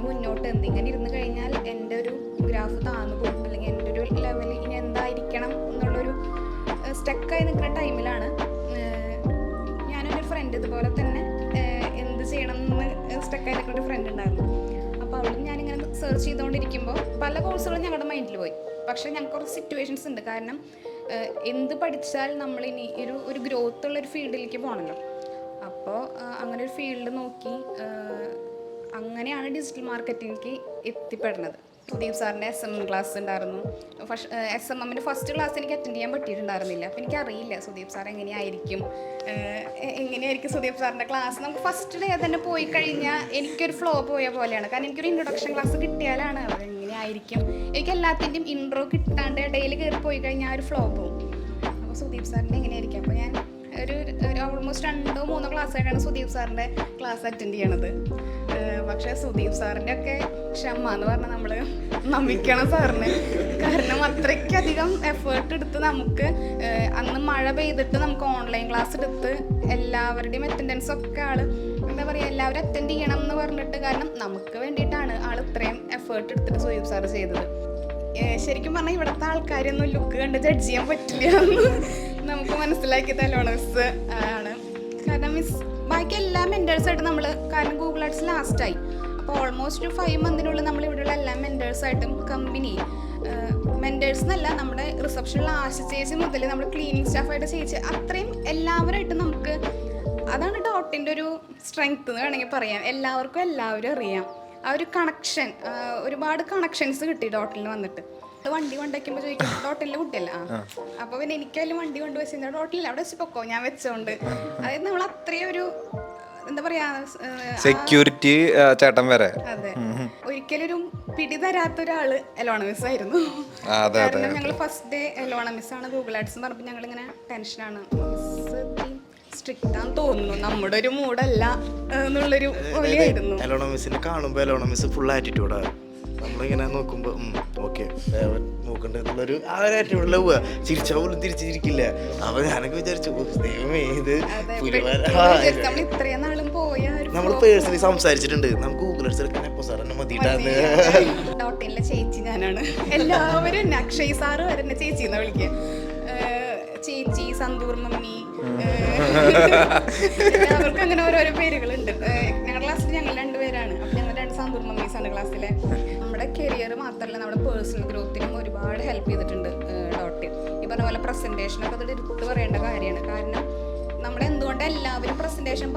മുന്നോട്ട് ഇങ്ങനെ ഇരുന്ന് കഴിഞ്ഞാൽ എൻ്റെ ഒരു ഗ്രാഫ് താന്നു പോകും, അല്ലെങ്കിൽ എൻ്റെ ഒരു ലെവൽ ഇനി എന്തായിരിക്കണം എന്നുള്ളൊരു സ്റ്റക്കായി നിൽക്കുന്ന ടൈമിലാണ് ഞാനൊരു ഫ്രണ്ട് ഇതുപോലെ തന്നെ എന്ത് ചെയ്യണം എന്ന് സ്റ്റക്കായി നിൽക്കുന്ന ഒരു ഫ്രണ്ട് ഉണ്ടായിരുന്നു. അപ്പോൾ അവളും ഞാനിങ്ങനെ സെർച്ച് ചെയ്തുകൊണ്ടിരിക്കുമ്പോൾ പല കോഴ്സുകളും ഞങ്ങളുടെ മൈൻഡിൽ പോയി. പക്ഷേ ഞങ്ങൾക്ക് കുറച്ച് സിറ്റുവേഷൻസ് ഉണ്ട്. കാരണം എന്ത് പഠിച്ചാൽ നമ്മളിനി ഒരു ഗ്രോത്ത് ഉള്ളൊരു ഫീൽഡിലേക്ക് പോകണമല്ലോ. അപ്പോൾ അങ്ങനെ ഒരു ഫീൽഡ് നോക്കി അങ്ങനെയാണ് ഡിജിറ്റൽ മാർക്കറ്റിംഗിലേക്ക് എത്തിപ്പെടുന്നത്. സുദീപ് സാറിൻ്റെ SMM ക്ലാസ് ഉണ്ടായിരുന്നു. SMMൻ്റെ ഫസ്റ്റ് ക്ലാസ് എനിക്ക് അറ്റൻഡ് ചെയ്യാൻ പറ്റിയിട്ടുണ്ടായിരുന്നില്ല. അപ്പോൾ എനിക്കറിയില്ല സുദീപ് സാർ എങ്ങനെയായിരിക്കും സുദീപ് സാറിൻ്റെ ക്ലാസ്. നമുക്ക് ഫസ്റ്റ് ഡേ തന്നെ പോയി കഴിഞ്ഞാൽ എനിക്കൊരു ഫ്ലോ പോയ പോലെയാണ്. കാരണം എനിക്കൊരു ഇൻട്രൊഡക്ഷൻ ക്ലാസ് കിട്ടിയാലാണ് അതെങ്ങനെയായിരിക്കും. എനിക്ക് എല്ലാത്തിൻ്റെയും ഇൻട്രോ കിട്ടാണ്ട് ഇടയിൽ കയറി പോയി കഴിഞ്ഞാൽ ഒരു ഫ്ലോ പോകും. അപ്പോൾ സുദീപ് സാറിൻ്റെ എങ്ങനെയായിരിക്കും. അപ്പോൾ ഞാൻ ഒരു ഓൾമോസ്റ്റ് 2-3 ക്ലാസ്സായിട്ടാണ് സുദീപ് സാറിൻ്റെ ക്ലാസ് അറ്റൻഡ് ചെയ്യണത്. പക്ഷേ സുദീപ് സാറിൻ്റെ ഒക്കെ ക്ഷമ എന്ന് പറഞ്ഞാൽ നമ്മൾ നമിക്കണം സാറിന്. കാരണം അത്രയ്ക്കധികം എഫേർട്ട് എടുത്ത് നമുക്ക് അന്ന് മഴ പെയ്തിട്ട് നമുക്ക് ഓൺലൈൻ ക്ലാസ് എടുത്ത് എല്ലാവരുടെയും അറ്റൻഡൻസ് ഒക്കെ എന്താ പറയുക, എല്ലാവരും അറ്റൻഡ് ചെയ്യണം എന്ന് പറഞ്ഞിട്ട്, കാരണം നമുക്ക് വേണ്ടിയിട്ടാണ് ആൾ ഇത്രയും എഫേർട്ട് എടുത്തിട്ട് സോയിബ് സാറ് ചെയ്തത്. ശരിക്കും പറഞ്ഞാൽ ഇവിടുത്തെ ആൾക്കാരൊന്നും ലുക്ക് കണ്ട് ജഡ്ജ് ചെയ്യാൻ പറ്റില്ല എന്ന് നമുക്ക് മനസ്സിലാക്കിയത് അലോണ മിസ് ആണ്. കാരണം ബാക്കി എല്ലാ മെൻറ്റേഴ്സായിട്ട് നമ്മൾ, കാരണം ഗൂഗിൾ ആർട്സ് ലാസ്റ്റായി, അപ്പോൾ ഓൾമോസ്റ്റ് ഒരു 5 മന്തിനുള്ളിൽ നമ്മൾ ഇവിടെയുള്ള എല്ലാ മെൻറ്റേഴ്സായിട്ടും കമ്പനി മെൻറ്റേഴ്സ് എന്നല്ല, നമ്മുടെ റിസപ്ഷനിലുള്ള ആശ ചേച്ചി മുതൽ നമ്മൾ ക്ലീനിങ് സ്റ്റാഫായിട്ട് ചേച്ചി അത്രയും എല്ലാവരായിട്ടും നമുക്ക്, അതാണ് ഡോട്ടിൻ്റെ ഒരു സ്ട്രെങ്ത് എന്ന് വേണമെങ്കിൽ പറയാം. എല്ലാവർക്കും എല്ലാവരും അറിയാം. ആ ഒരു കണക്ഷൻ, ഒരുപാട് കണക്ഷൻസ് കിട്ടി ഡോട്ടിൽ വന്നിട്ട്. വണ്ടി കൊണ്ടുവയ്ക്കുമ്പോൾ ചോദിക്കും ഡോട്ടിലെ കുട്ടിയല്ല, അപ്പോൾ പിന്നെ എനിക്കതിൽ വണ്ടി കൊണ്ട് വെച്ച് ഡോട്ടിൽ അവിടെ വെച്ച് പൊക്കോ ഞാൻ വെച്ചോണ്ട്. അതായത് നമ്മൾ അത്രയും ഒരു എന്താ പറയാ, സെക്യൂരിറ്റി ചേട്ടൻ വരെ. അതെ, ഒരിക്കലും ഒരു പിടി തരാത്ത ഒരാള് എലോണ മിസ് ആയിരുന്നു. കാരണം ഞങ്ങൾ ഫസ്റ്റ് ഡേ എലോണ മിസ് ആണ് ഗൂഗിൾ ആർട്സ് പറഞ്ഞപ്പോൾ ഞങ്ങളിങ്ങനെ ടെൻഷനാണ്, മിസ് സ്ട്രിക്റ്റ് ആണെന്ന് തോന്നുന്നു, നമ്മുടെ ഒരു മൂഡല്ല എന്നുള്ളൊരു പോലെയായിരുന്നു. എലോണ മിസ്സിനെ കാണുമ്പോൾ എലോണ മിസ് ഫുൾ ആറ്റിറ്റ്യൂഡാണ്. നമ്മളിങ്ങനെ നോക്കുമ്പോൾ ഓക്കെ നോക്കണ്ട എന്നുള്ളൊരു ആ ഒരു ആറ്റിറ്റ്യൂഡിൽ പോവുക. ചിരിച്ചാൽ പോലും തിരിച്ചിരിക്കില്ല. അപ്പോൾ ഞാനൊക്കെ വിചാരിച്ചു ദൈവമേ ഇത് ഇത്രയും നാളും പോയ നമ്മൾ പേഴ്സണലി സംസാരിച്ചിട്ടുണ്ട്, നമുക്ക് ഗൂഗിൾ ആർട്സ് എടുക്കാൻ എപ്പോൾ സാർ എന്നെ മതിയിട്ടാണ്. ഡോട്ടിലെ ചേച്ചി ഞാനാണ്, എല്ലാവരും എന്നെ അക്ഷയ് സാറ് വരെ എന്നെ ചേച്ചി എന്നാ വിളിക്കുക. ചേച്ചി, സന്തൂർ മമ്മി, അവർക്ക് അങ്ങനെ ഓരോരോ പേരുകളുണ്ട്. ഞങ്ങളുടെ ക്ലാസ്സിൽ ഞങ്ങൾ 2 പേരാണ്. അപ്പം ഞങ്ങൾ 2 സന്തൂർ മമ്മീസാണ് ക്ലാസ്സിലെ. നമ്മുടെ കരിയർ മാത്രമല്ല നമ്മുടെ പേഴ്സണൽ ഗ്രോത്തിനും ഒരുപാട് ഹെൽപ്പ് ചെയ്തിട്ടുണ്ട് ഡോട്ട്. ഈ പറഞ്ഞ പോലെ പ്രസൻറ്റേഷനൊക്കെ അത് എടുത്ത് പറയേണ്ട കാര്യമാണ്. കാരണം നമ്മളെന്തുകൊണ്ട് എല്ലാവരും പ്രസൻറ്റേഷൻ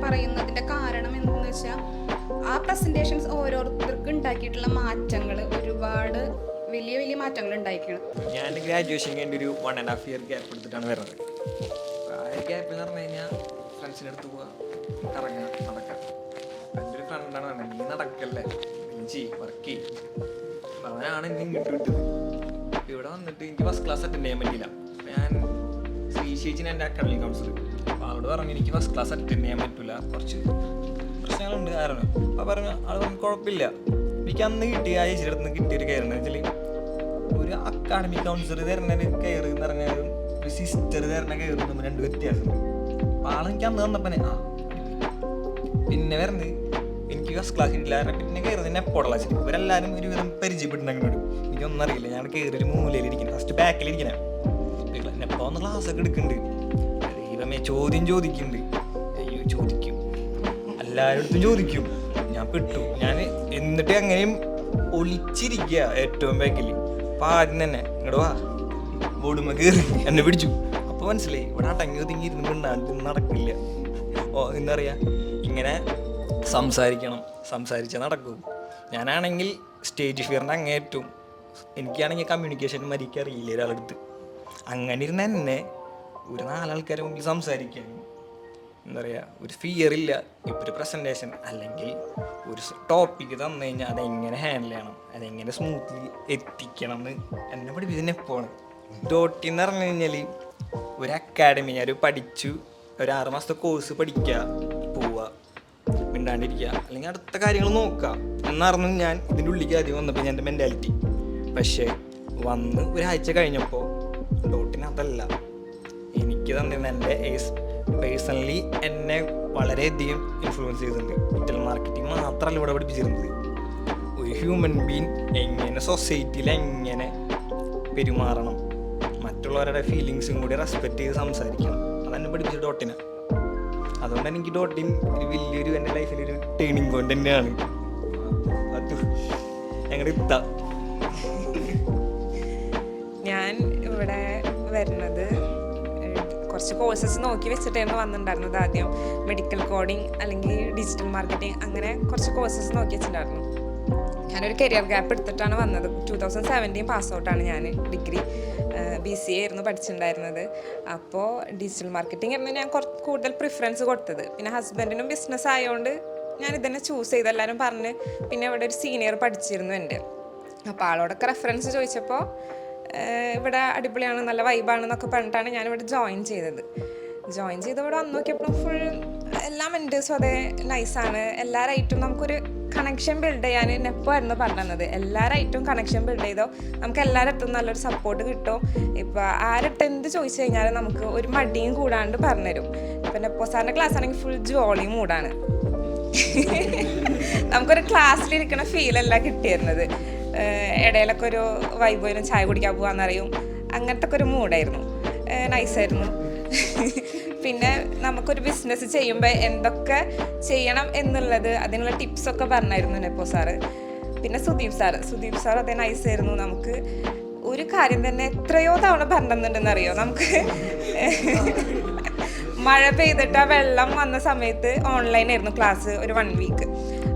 പറയുന്നതിൻ്റെ കാരണം എന്തെന്ന് വെച്ചാൽ ആ പ്രസൻറ്റേഷൻസ് ഓരോരുത്തർക്കും ഉണ്ടാക്കിയിട്ടുള്ള മാറ്റങ്ങൾ, ഒരുപാട് വലിയ വലിയ മാറ്റങ്ങൾ ഉണ്ടായിരിക്കണം. ഞാൻ ഗ്രാജുവേഷൻ കഴിഞ്ഞ ഒരു 1.5 ഇയർ ഗ്യാപ്പ് എടുത്തിട്ടാണ് വരുന്നത്. ആ ഗ്യാപ്പ് എന്ന് പറഞ്ഞു കഴിഞ്ഞാൽ ഫ്രണ്ട്സിൻ്റെ അടുത്ത് പോവുക, കറങ്ങുക, നടക്കുക. എൻ്റെ ഒരു ഫ്രണ്ടാണ് പറഞ്ഞത്, നീ നടക്കല്ലേ, നീ വർക്ക് ചെയ്യും. അപ്പം അവനാണ് എന്നെ ഇങ്ങോട്ട് വിട്ടത്. ഇവിടെ വന്നിട്ട് എനിക്ക് ഫസ്റ്റ് ക്ലാസ് അറ്റൻഡ് ചെയ്യാൻ പറ്റില്ല. അപ്പം ഞാൻ ശ്രീശേച്ചിന് എൻ്റെ അക്കാഡമിക് കൗൺസിലർ, അപ്പോൾ ആളോട് പറഞ്ഞു എനിക്ക് ഫസ്റ്റ് ക്ലാസ് അറ്റൻഡ് ചെയ്യാൻ പറ്റില്ല, കുറച്ച് പ്രശ്നങ്ങളുണ്ട് കാരണം. അപ്പോൾ പറഞ്ഞു, ആൾ പറഞ്ഞു കുഴപ്പമില്ല. എനിക്ക് അന്ന് കിട്ടിയ ആ ചേച്ചിയുടെ അടുത്ത് നിന്ന് കിട്ടിയൊരു കെയർ എന്ന് വെച്ചാൽ, ഒരു അക്കാഡമിക് കൗൺസിലർ തരുന്ന കെയർ എന്ന് പറഞ്ഞാലും ഒരു സിസ്റ്റർ തരുന്ന കെയർ തമ്മിൽ 2 വ്യത്യാസമുണ്ട്. അപ്പോൾ ആളെനിക്ക് അന്ന് തന്നപ്പനെ പിന്നെ വരുന്നത് എനിക്ക് ഫസ്റ്റ് ക്ലാസ് കിട്ടില്ല. കാരണം പിന്നെ കയറി തന്നെ എപ്പോഴുള്ള വെച്ചിട്ട് ഇവരെല്ലാവരും ഒരുവിധം പരിചയപ്പെട്ടിട്ടുണ്ടെങ്കിൽ എനിക്കൊന്നും അറിയില്ല. ഞാൻ കയറി ഒരു മൂലയിലിരിക്കണം, ഫസ്റ്റ് ബാക്കിലിരിക്കണേ. എപ്പോൾ ഒന്ന് ക്ലാസ്സൊക്കെ എടുക്കുന്നുണ്ട്, ദൈവമേ ചോദ്യം ചോദിക്കുന്നുണ്ട്. അയ്യോ ചോദിക്കും, എല്ലാവരുടെ അടുത്തും ചോദിക്കും. ഞാൻ പെട്ടു. ഞാൻ എന്നിട്ട് എങ്ങനെയും ഒളിച്ചിരിക്കുക ഏറ്റവും ബാക്കിൽ. അപ്പം ആദ്യം തന്നെ ഇങ്ങോട്ട് വാ ബോർഡുമ്മ കയറി എന്നെ പിടിച്ചു. അപ്പോൾ മനസ്സിലായി ഇവിടെ അടങ്ങി ഒതുങ്ങി ഇരുന്ന് മിണ്ടാണ്ട് നടക്കില്ല. എന്താ പറയുക, ഇങ്ങനെ സംസാരിക്കണം, സംസാരിച്ചാൽ നടക്കും. ഞാനാണെങ്കിൽ സ്റ്റേജ് ഫിയറിൻ്റെ അങ്ങേറ്റവും, എനിക്കാണെങ്കിൽ കമ്മ്യൂണിക്കേഷൻ മരിക്കാൻ അറിയില്ല ഒരാളെടുത്ത്. അങ്ങനെ ഇരുന്ന് എന്നെ ഒരു 4 ആൾക്കാരെ മുമ്പിൽ സംസാരിക്കാൻ എന്താ പറയുക, ഒരു ഫിയറില്ല. ഇപ്പോൾ ഒരു പ്രസൻറ്റേഷൻ അല്ലെങ്കിൽ ഒരു ടോപ്പിക്ക് തന്നു കഴിഞ്ഞാൽ അതെങ്ങനെ ഹാൻഡിൽ ചെയ്യണം, അതെങ്ങനെ സ്മൂത്ത്ലി എത്തിക്കണം എന്ന് എന്നെ പഠിപ്പിച്ചതിന് എപ്പോഴാണ്. ഡോട്ടി എന്ന് പറഞ്ഞു കഴിഞ്ഞാൽ ഒരു അക്കാഡമി, ഞാൻ പഠിച്ചു ഒരു 6 മാസത്തെ കോഴ്സ് പഠിക്കുക, പോവുക, മിണ്ടാണ്ടിരിക്കുക, അല്ലെങ്കിൽ അടുത്ത കാര്യങ്ങൾ നോക്കുക എന്നായിരുന്നു ഞാൻ ഇതിൻ്റെ ഉള്ളിലേക്ക് ആദ്യം വന്നപ്പോൾ ഞാൻ എൻ്റെ മെൻറ്റാലിറ്റി. പക്ഷേ വന്ന് ഒരാഴ്ച കഴിഞ്ഞപ്പോൾ ഡോട്ടിന് അതല്ല. എനിക്ക് തന്നിരുന്ന എൻ്റെ പേഴ്സണലി എന്നെ വളരെയധികം ഇൻഫ്ലുവൻസ് ചെയ്തിട്ടുണ്ട്. ഡിജിറ്റൽ മാർക്കറ്റിംഗ് മാത്രമല്ല ഇവിടെ പഠിപ്പിച്ചിരുന്നത്, ഒരു ഹ്യൂമൻ ബീങ് എങ്ങനെ സൊസൈറ്റിയിൽ എങ്ങനെ പെരുമാറണം, മറ്റുള്ളവരുടെ ഫീലിങ്സും കൂടി റെസ്പെക്റ്റ് ചെയ്ത് സംസാരിക്കണം, അതെന്നെ പഠിപ്പിച്ച ഡോട്ടിനാണ്. അതുകൊണ്ട് എനിക്ക് ഡോട്ടിൻ ഒരു വലിയൊരു എൻ്റെ ലൈഫിലൊരു ടേണിംഗ് പോയിന്റ് തന്നെയാണ്. അത് ഞങ്ങളുടെ ഇത്ത. ഞാൻ ഇവിടെ വരുന്നത് കുറച്ച് കോഴ്സസ് നോക്കി വെച്ചിട്ടായിരുന്നു വന്നിട്ടുണ്ടായിരുന്നത്. ആദ്യം മെഡിക്കൽ കോഡിങ് അല്ലെങ്കിൽ ഡിജിറ്റൽ മാർക്കറ്റിംഗ്, അങ്ങനെ കുറച്ച് കോഴ്സസ് നോക്കി വെച്ചിട്ടുണ്ടായിരുന്നു. ഞാനൊരു കരിയർ ഗ്യാപ്പ് എടുത്തിട്ടാണ് വന്നത്. 2017 പാസ് ഔട്ടാണ് ഞാൻ. ഡിഗ്രി BCA ആയിരുന്നു പഠിച്ചിട്ടുണ്ടായിരുന്നത്. അപ്പോൾ ഡിജിറ്റൽ മാർക്കറ്റിംഗ് ആയിരുന്നു ഞാൻ കൂടുതൽ പ്രിഫറൻസ് കൊടുത്തത്. പിന്നെ ഹസ്ബൻഡിനും ബിസിനസ് ആയതുകൊണ്ട് ഞാൻ ഇതന്നെ ചൂസ് ചെയ്ത് എല്ലാവരും പറഞ്ഞ്. പിന്നെ ഇവിടെ ഒരു സീനിയർ പഠിച്ചിരുന്നു എൻ്റെ. അപ്പോൾ ആളോടൊക്കെ റെഫറൻസ് ചോദിച്ചപ്പോൾ ഇവിടെ അടിപൊളിയാണ്, നല്ല വൈബാണെന്നൊക്കെ പറഞ്ഞിട്ടാണ് ഞാനിവിടെ ജോയിൻ ചെയ്തത്. ജോയിൻ ചെയ്ത് ഇവിടെ വന്ന് നോക്കിയപ്പോൾ ഫുൾ എല്ലാ മെൻറ്റേഴ്സും അതേ നൈസാണ്. എല്ലാവരായിട്ടും നമുക്കൊരു കണക്ഷൻ ബിൽഡ് ചെയ്യാൻ നെപ്പമായിരുന്നു പറഞ്ഞത്. എല്ലാവരായിട്ടും കണക്ഷൻ ബിൽഡ് ചെയ്തോ നമുക്ക് എല്ലാവരുടെ നല്ലൊരു സപ്പോർട്ട് കിട്ടും. ഇപ്പോൾ ആരുടെ എന്ത് ചോദിച്ചു കഴിഞ്ഞാലും നമുക്ക് ഒരു മടിയും കൂടാണ്ട് പറഞ്ഞുതരും. ഇപ്പം നെപ്പോ സാറിൻ്റെ ക്ലാസ് ആണെങ്കിൽ ഫുൾ ജോളി മൂഡാണ്. നമുക്കൊരു ക്ലാസ്സിലിരിക്കണ ഫീലല്ല കിട്ടിയിരുന്നത്. ഇടയിലൊക്കെ ഒരു വൈബോയിലും ചായ കുടിക്കാൻ പോകാമെന്നറിയും, അങ്ങനത്തെ ഒക്കെ ഒരു മൂഡായിരുന്നു. നൈസായിരുന്നു. പിന്നെ നമുക്കൊരു ബിസിനസ് ചെയ്യുമ്പോൾ എന്തൊക്കെ ചെയ്യണം എന്നുള്ളത് അതിനുള്ള ടിപ്സൊക്കെ പറഞ്ഞായിരുന്നു നെപ്പോ സാറ്. പിന്നെ സുദീപ് സാർ അതേ നൈസായിരുന്നു. നമുക്ക് ഒരു കാര്യം തന്നെ എത്രയോ തവണ പറഞ്ഞിട്ടുണ്ടെന്നറിയോ. നമുക്ക് മഴ പെയ്തിട്ട് ആ വെള്ളം വന്ന സമയത്ത് ഓൺലൈനായിരുന്നു ക്ലാസ് ഒരു 1 വീക്ക്.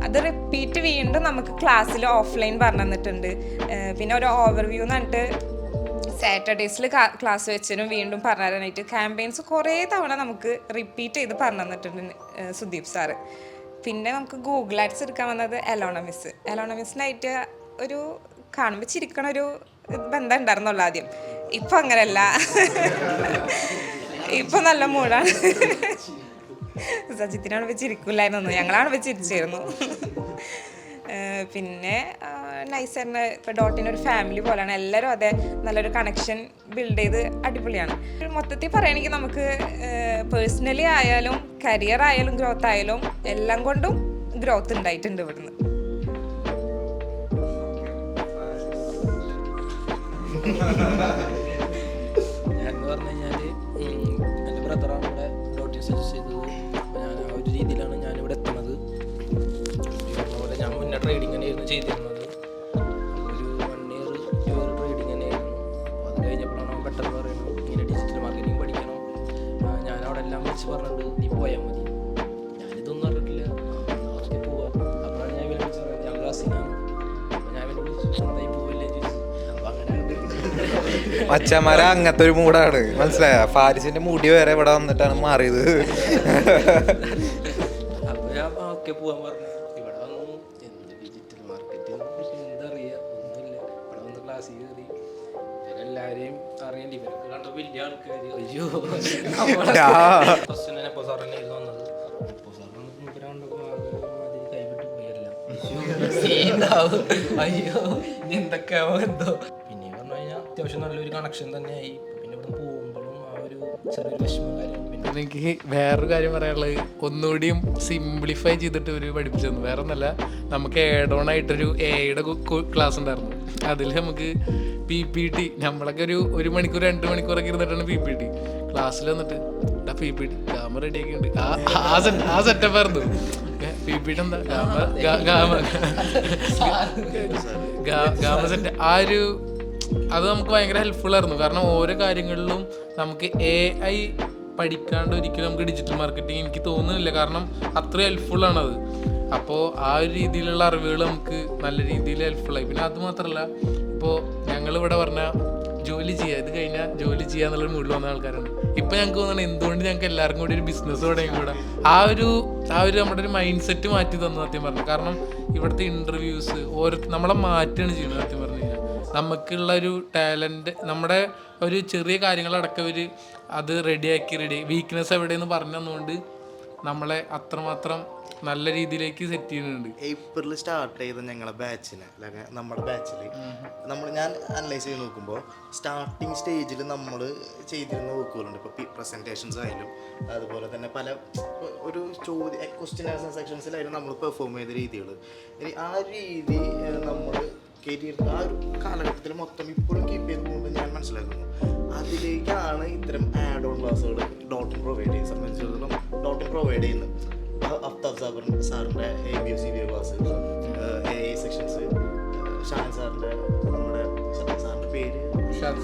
അത് റിപ്പീറ്റ് വീണ്ടും നമുക്ക് ക്ലാസ്സിൽ ഓഫ്ലൈൻ പറഞ്ഞു തന്നിട്ടുണ്ട്. പിന്നെ ഒരു ഓവർവ്യൂ എന്ന് പറഞ്ഞിട്ട് സാറ്റർഡേസിൽ ക്ലാസ് വെച്ചതിനും വീണ്ടും പറഞ്ഞു തരാനായിട്ട് ക്യാമ്പയിൻസ് കുറേ തവണ നമുക്ക് റിപ്പീറ്റ് ചെയ്ത് പറഞ്ഞു തന്നിട്ടുണ്ട് സുദീപ് സാറ്. പിന്നെ നമുക്ക് ഗൂഗിൾ ആഡ്സ് എടുക്കാൻ വന്നത് എലോണ മിസ്സിനായിട്ട് ഒരു കാണുമ്പോൾ ചിരിക്കണ ഒരു ബന്ധം ഉണ്ടായിരുന്നുള്ളൂ ആദ്യം. ഇപ്പം അങ്ങനെയല്ല, ഇപ്പം നല്ല മൂടാണ്. സജിത്തിനാണ് വെച്ച് ചിരിക്കില്ലായിരുന്നു, ഞങ്ങളാണ് വെച്ച് ചിരിച്ചായിരുന്നു. പിന്നെ നൈസായിരുന്നു. ഇപ്പോൾ ഡോട്ടിനൊരു ഫാമിലി പോലെയാണ്, എല്ലാവരും അതെ നല്ലൊരു കണക്ഷൻ ബിൽഡ് ചെയ്ത് അടിപൊളിയാണ്. മൊത്തത്തിൽ പറയുകയാണെങ്കിൽ നമുക്ക് പേഴ്സണലി ആയാലും കരിയർ ആയാലും ഗ്രോത്ത് ആയാലും എല്ലാം കൊണ്ടും ഗ്രോത്ത് ഉണ്ടായിട്ടുണ്ട് ഇവിടുന്ന്. ഞാനെന്ന് പറഞ്ഞു കഴിഞ്ഞാൽ എൻ്റെ ബ്രദറാണ് ഇവിടെ ഡോട്ടിൽ സജസ്റ്റ് ചെയ്തത്. അപ്പോൾ ഞാൻ ആ ഒരു രീതിയിലാണ് ഞാനിവിടെ എത്തുന്നത്. അതുപോലെ ഞാൻ മുന്നേ ട്രേഡിങ് തന്നെയായിരുന്നു ചെയ്തിരുന്നത്. ഒരു 1 ഇയർ ട്രേഡിങ് തന്നെയായിരുന്നു. അപ്പോൾ അത് കഴിഞ്ഞപ്പോഴാണ് അവൻ പെട്ടെന്ന് പറയുന്നത് ഇങ്ങനെ ഡിജിറ്റൽ മാർക്കറ്റിംഗ് പഠിക്കണം. ഞാൻ അവിടെ എല്ലാം വെച്ച് പറഞ്ഞിട്ട് നീ പോയാൽ മതി. ഞാനിതൊന്നും അറിഞ്ഞിട്ടില്ല, അവർക്ക് പോവാം. അപ്പോഴാണ് ഞാൻ ഇവരെ വിളിച്ച് പറയുന്നത് ഞങ്ങൾ അസിനാണ്. അപ്പോൾ ഞാൻ ഇവരെ വിളിച്ചു എന്തായി പോവില്ലേ ചോദിച്ചു. അപ്പോൾ അങ്ങനെ മച്ചന്മാരെ അങ്ങനത്തെ ഒരു മൂടാണ്, മനസ്സിലായ? ഫാരിസിന്റെ മുടി വരെ ഇവിടെ വന്നിട്ടാണ് മാറിയത്. അപ്പോൾ ഞാൻ ഓക്കെ പോകാൻ പറഞ്ഞു. ഇവിടെ വന്നു എന്ത് ഡിജിറ്റൽ മാർക്കറ്റിംഗ് എന്തറിയാം, ഒന്നുമില്ല. ഇവിടെ വന്ന് ക്ലാസ്സിൽ കയറി ഇവരെല്ലാവരെയും അറിയേണ്ടി. ഇവരൊക്കെ കണ്ട വലിയ ആൾക്കാർ. അയ്യോ ക്വസ്റ്റ്യൻ നെപ്പോ സാർ തന്നെയായിരുന്നു വന്നത്. നെപ്പോ സാർ മൂപ്പരാണ്ടപ്പോൾ അതിന് കൈവിട്ട് പോയെല്ലാം. അയ്യോ എന്തൊക്കെയാവോ എന്തോ. പിന്നെ പറഞ്ഞു കഴിഞ്ഞാൽ അത്യാവശ്യം നല്ലൊരു കണക്ഷൻ തന്നെയായി. പിന്നെ ഇവിടെ പോകുമ്പോഴും ആ ഒരു ചെറിയൊരു വിഷമം കാര്യം. പിന്നെ എനിക്ക് വേറൊരു കാര്യം പറയാനുള്ളത്, ഒന്നുകൂടിയും സിംപ്ലിഫൈ ചെയ്തിട്ട് ഒരു പഠിപ്പിച്ചു തന്നു. വേറെ ഒന്നല്ല, നമുക്ക് ആഡ് ഓൺ ആയിട്ടൊരു എയുടെ ക്ലാസ് ഉണ്ടായിരുന്നു. അതിൽ നമുക്ക് PPT, നമ്മളൊക്കെ ഒരു മണിക്കൂർ 2 മണിക്കൂറൊക്കെ ഇരുന്നിട്ടാണ് PPT ക്ലാസ്സിൽ വന്നിട്ട് PPT ഗാമ റെഡിയാക്കിയിട്ടുണ്ട്. ആ സെറ്റപ്പ് ആയിരുന്നു. PPT എന്താ ഗാമ സെറ്റ്. അത് നമുക്ക് ഭയങ്കര ഹെൽപ്ഫുൾ ആയിരുന്നു. കാരണം ഓരോ കാര്യങ്ങളിലും നമുക്ക് AI പഠിക്കാണ്ട് ഒരിക്കലും നമുക്ക് ഡിജിറ്റൽ മാർക്കറ്റിംഗ് എനിക്ക് തോന്നുന്നില്ല. കാരണം അത്ര ഹെൽപ്ഫുള്ളാണത്. അപ്പോൾ ആ ഒരു രീതിയിലുള്ള അറിവുകൾ നമുക്ക് നല്ല രീതിയിൽ ഹെൽപ്ഫുള്ളായി. പിന്നെ അത് മാത്രമല്ല, ഇപ്പോൾ ഞങ്ങളിവിടെ പറഞ്ഞാൽ ജോലി ചെയ്യുക, ഇത് കഴിഞ്ഞാൽ ജോലി ചെയ്യുക എന്നുള്ളൊരു മൂഡിൽ വന്ന ആൾക്കാരാണ്. ഇപ്പം ഞങ്ങൾക്ക് തോന്നുന്നത് എന്തുകൊണ്ട് ഞങ്ങൾക്ക് എല്ലാവർക്കും കൂടി ഒരു ബിസിനസ് തുടങ്ങി കൂടെ. ആ ഒരു നമ്മുടെ ഒരു മൈൻഡ് സെറ്റ് മാറ്റി തന്നു സത്യം പറഞ്ഞു. കാരണം ഇവിടുത്തെ ഇൻ്റർവ്യൂസ് നമ്മളെ മാറ്റുകയാണ് ചെയ്യുന്നത് സത്യം പറഞ്ഞു കഴിഞ്ഞാൽ. നമുക്കുള്ള ഒരു ടാലൻറ്റ്, നമ്മുടെ ഒരു ചെറിയ കാര്യങ്ങളടക്കം അത് റെഡിയാക്കി വീക്ക്നെസ് എവിടെയെന്ന് പറഞ്ഞു തന്നുകൊണ്ട് നമ്മളെ അത്രമാത്രം നല്ല രീതിയിലേക്ക് സെറ്റ് ചെയ്യുന്നുണ്ട്. ഏപ്രിൽ സ്റ്റാർട്ട് ചെയ്ത ഞങ്ങളെ ബാച്ചിന്, അല്ലെങ്കിൽ നമ്മുടെ ബാച്ചിൽ ഞാൻ അനലൈസ് ചെയ്ത് നോക്കുമ്പോൾ സ്റ്റാർട്ടിങ് സ്റ്റേജിൽ നമ്മൾ ചെയ്തിരുന്ന വർക്കുകളുണ്ട്. ഇപ്പോൾ പ്രസൻറ്റേഷൻസ് ആയാലും അതുപോലെ തന്നെ പല ഒരു ക്വസ്റ്റ്യൻ ആൻസർ സെക്ഷൻസിലായാലും നമ്മൾ പെർഫോം ചെയ്ത രീതികൾ. ഇനി ആ രീതി നമ്മൾ ആ ഒരു കാലഘട്ടത്തിൽ മൊത്തം ഇപ്പോഴും കീപ്പ് ചെയ്ത് പോകുമ്പോൾ ഞാൻ മനസ്സിലാക്കുന്നു അതിലേക്കാണ് ഇത്തരം ആഡ് ഓൺ ക്ലാസ്സുകൾ ഡോട്ടിൻ പ്രൊവൈഡ് ചെയ്യുന്ന സംബന്ധിച്ചിടത്തോളം ഡോട്ടിൻ പ്രൊവൈഡ് ചെയ്യുന്നത്. അഫ്താബ് സാറിൻ്റെ ABCBA class, AI sections, Shan സാറിൻ്റെ, നമ്മുടെ സാറിൻ്റെ പേര് ഷാദ്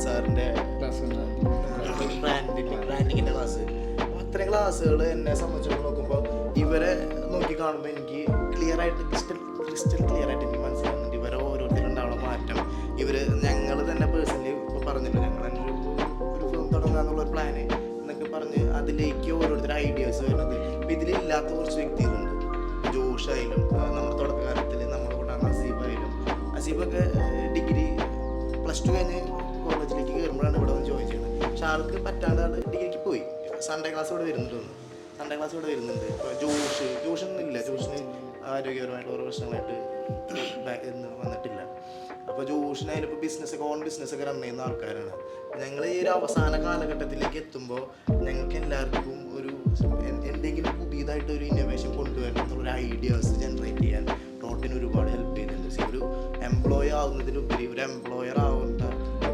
സാറിൻ്റെ ബ്രാൻഡിങ്ങിൻ്റെ ക്ലാസ്. അത്രയും ക്ലാസ്സുകൾ എന്നെ സംബന്ധിച്ചിടത്തോളം നോക്കുമ്പോൾ ഇവരെ നോക്കി കാണുമ്പോൾ എനിക്ക് ക്രിസ്റ്റൽ ക്ലിയർ ആയിട്ട് എനിക്ക് മനസ്സിലാവുന്നുണ്ട് ഇവരെ ഓരോരുത്തരുണ്ടാവുന്ന മാറ്റം. ഞങ്ങൾ തന്നെ പേഴ്സണലി ഇപ്പോൾ പറഞ്ഞില്ല, ഞങ്ങൾ തന്നെ ഒരു ഫിലിം തുടങ്ങാന്നുള്ളൊരു പ്ലാന് എന്നൊക്കെ പറഞ്ഞ് അതിലേക്ക് ഓരോരുത്തർ ഐഡിയാസ് വരുന്നത്. ഇപ്പം ഇതിലില്ലാത്ത കുറച്ച് വ്യക്തികളുണ്ട്. ജോഷായാലും നമ്മുടെ തുടക്കകാലത്തിൽ നമ്മുടെ കൂടെ അസീബൊക്കെ ഡിഗ്രി +2 കഴിഞ്ഞ് കോളേജിലേക്ക് കയറുമ്പോഴാണ് ഇവിടെ വന്ന് ജോയിൻ ചെയ്യുന്നത്. പക്ഷെ ആൾക്ക് പറ്റാണ്ട് ആൾ ഡിഗ്രിക്ക് പോയി. സൺഡേ ക്ലാസ് ഇവിടെ വരുന്നുണ്ട്. ഇപ്പോൾ ജോഷൊന്നുമില്ല. ജോഷിന് ആരോഗ്യപരമായിട്ടുള്ള ഓരോ പ്രശ്നങ്ങളായിട്ട് വന്നിട്ടില്ല. അപ്പോൾ ജോഷിനായാലും ഇപ്പോൾ ബിസിനസ്സൊക്കെ ഓൺ ബിസിനസ്സൊക്കെ റൺ ചെയ്യുന്ന ആൾക്കാരാണ്. ഞങ്ങൾ ഈ ഒരു അവസാന കാലഘട്ടത്തിലേക്ക് എത്തുമ്പോൾ ഞങ്ങൾക്ക് എല്ലാവർക്കും ഒരു എന്തെങ്കിലും പുതിയതായിട്ടൊരു ഇന്നോവേഷൻ കൊണ്ടുവരണം എന്നുള്ളൊരു ഐഡിയാസ് ജനറേറ്റ് ചെയ്യാൻ ഡോട്ടിന് ഒരുപാട് ഹെൽപ്പ് ചെയ്തിട്ടുണ്ട്. ഒരു എംപ്ലോയി ആവുന്നതിനുപരി ഒരു എംപ്ലോയർ ആവേണ്ട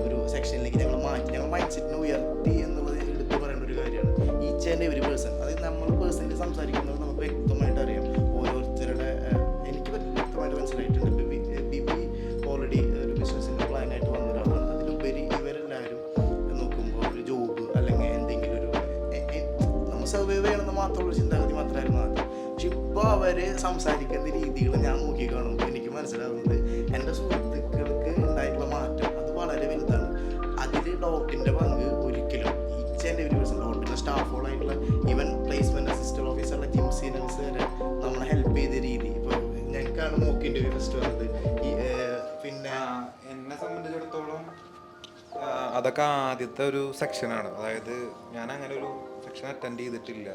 ഒരു സെക്ഷനിലേക്ക് ഞങ്ങൾ മാറ്റി, ഞങ്ങൾ മൈൻഡ് സെറ്റിനെ ഉയർത്തി എന്നുള്ളത് എടുത്ത് പറയുന്ന ഒരു കാര്യമാണ്. ഈച്ച് ആൻഡ് എവരി പേഴ്സൺ, അതായത് നമ്മൾ പേഴ്സണലി സംസാരിക്കുന്നത് നമുക്ക് വ്യക്തമായിട്ട് അറിയാം. ഓരോരുത്തരുടെ എനിക്ക് വ്യക്തമായിട്ട് മനസ്സിലായിട്ടുണ്ട്. ബിബി ഓൾറെഡി ഒരു ബിസിനസ്സിൻ്റെ പ്ലാനായിട്ട് വന്ന ഒരാളാണ്. അതിലുപരി ഇവരെല്ലാവരും നോക്കുമ്പോൾ ഒരു ജോബ് അല്ലെങ്കിൽ എന്തെങ്കിലും ഒരു നമ്മൾ സർവൈവ് ചെയ്യണമെന്ന് മാത്രമുള്ള ചിന്താഗതി മാത്രമായിരുന്നു ആദ്യം. പക്ഷെ ഇപ്പോൾ അവർ സംസാരിക്കുന്ന രീതികൾ ഞാൻ നോക്കി കാണുമ്പോൾ എനിക്ക് മനസ്സിലാവുന്നത് എൻ്റെ സുഹൃത്തുക്കൾക്ക് ഉണ്ടായിട്ടുള്ള മാറ്റം അത് വളരെ വലുതാണ്. അതിൽ ഡോട്ടിൻ്റെ പങ്ക് ഒരിക്കലും ഈച്ച് ആൻഡ് എവരി പേഴ്സൺ, ഡോട്ടിൻ്റെ സ്റ്റാഫുകളായിട്ടുള്ള ഈവൻ പ്ലേസ്മെൻറ്റ് അസിസ്റ്റന്റ് ഓഫീസറുടെ ജിംസീനൻസ് വരെ നമ്മളെ ഹെൽപ്പ് ചെയ്ത രീതി. ഇപ്പോൾ ഞങ്ങൾക്കാണ് മോക്ക് ഇൻ്റർവ്യൂ ഫസ്റ്റ് വന്നത്. പിന്നെ എന്നെ സംബന്ധിച്ചിടത്തോളം അതൊക്കെ ആദ്യത്തെ ഒരു സെക്ഷനാണ്. അതായത് ഞാൻ അങ്ങനെ ഒരു സെക്ഷൻ അറ്റൻഡ് ചെയ്തിട്ടില്ല.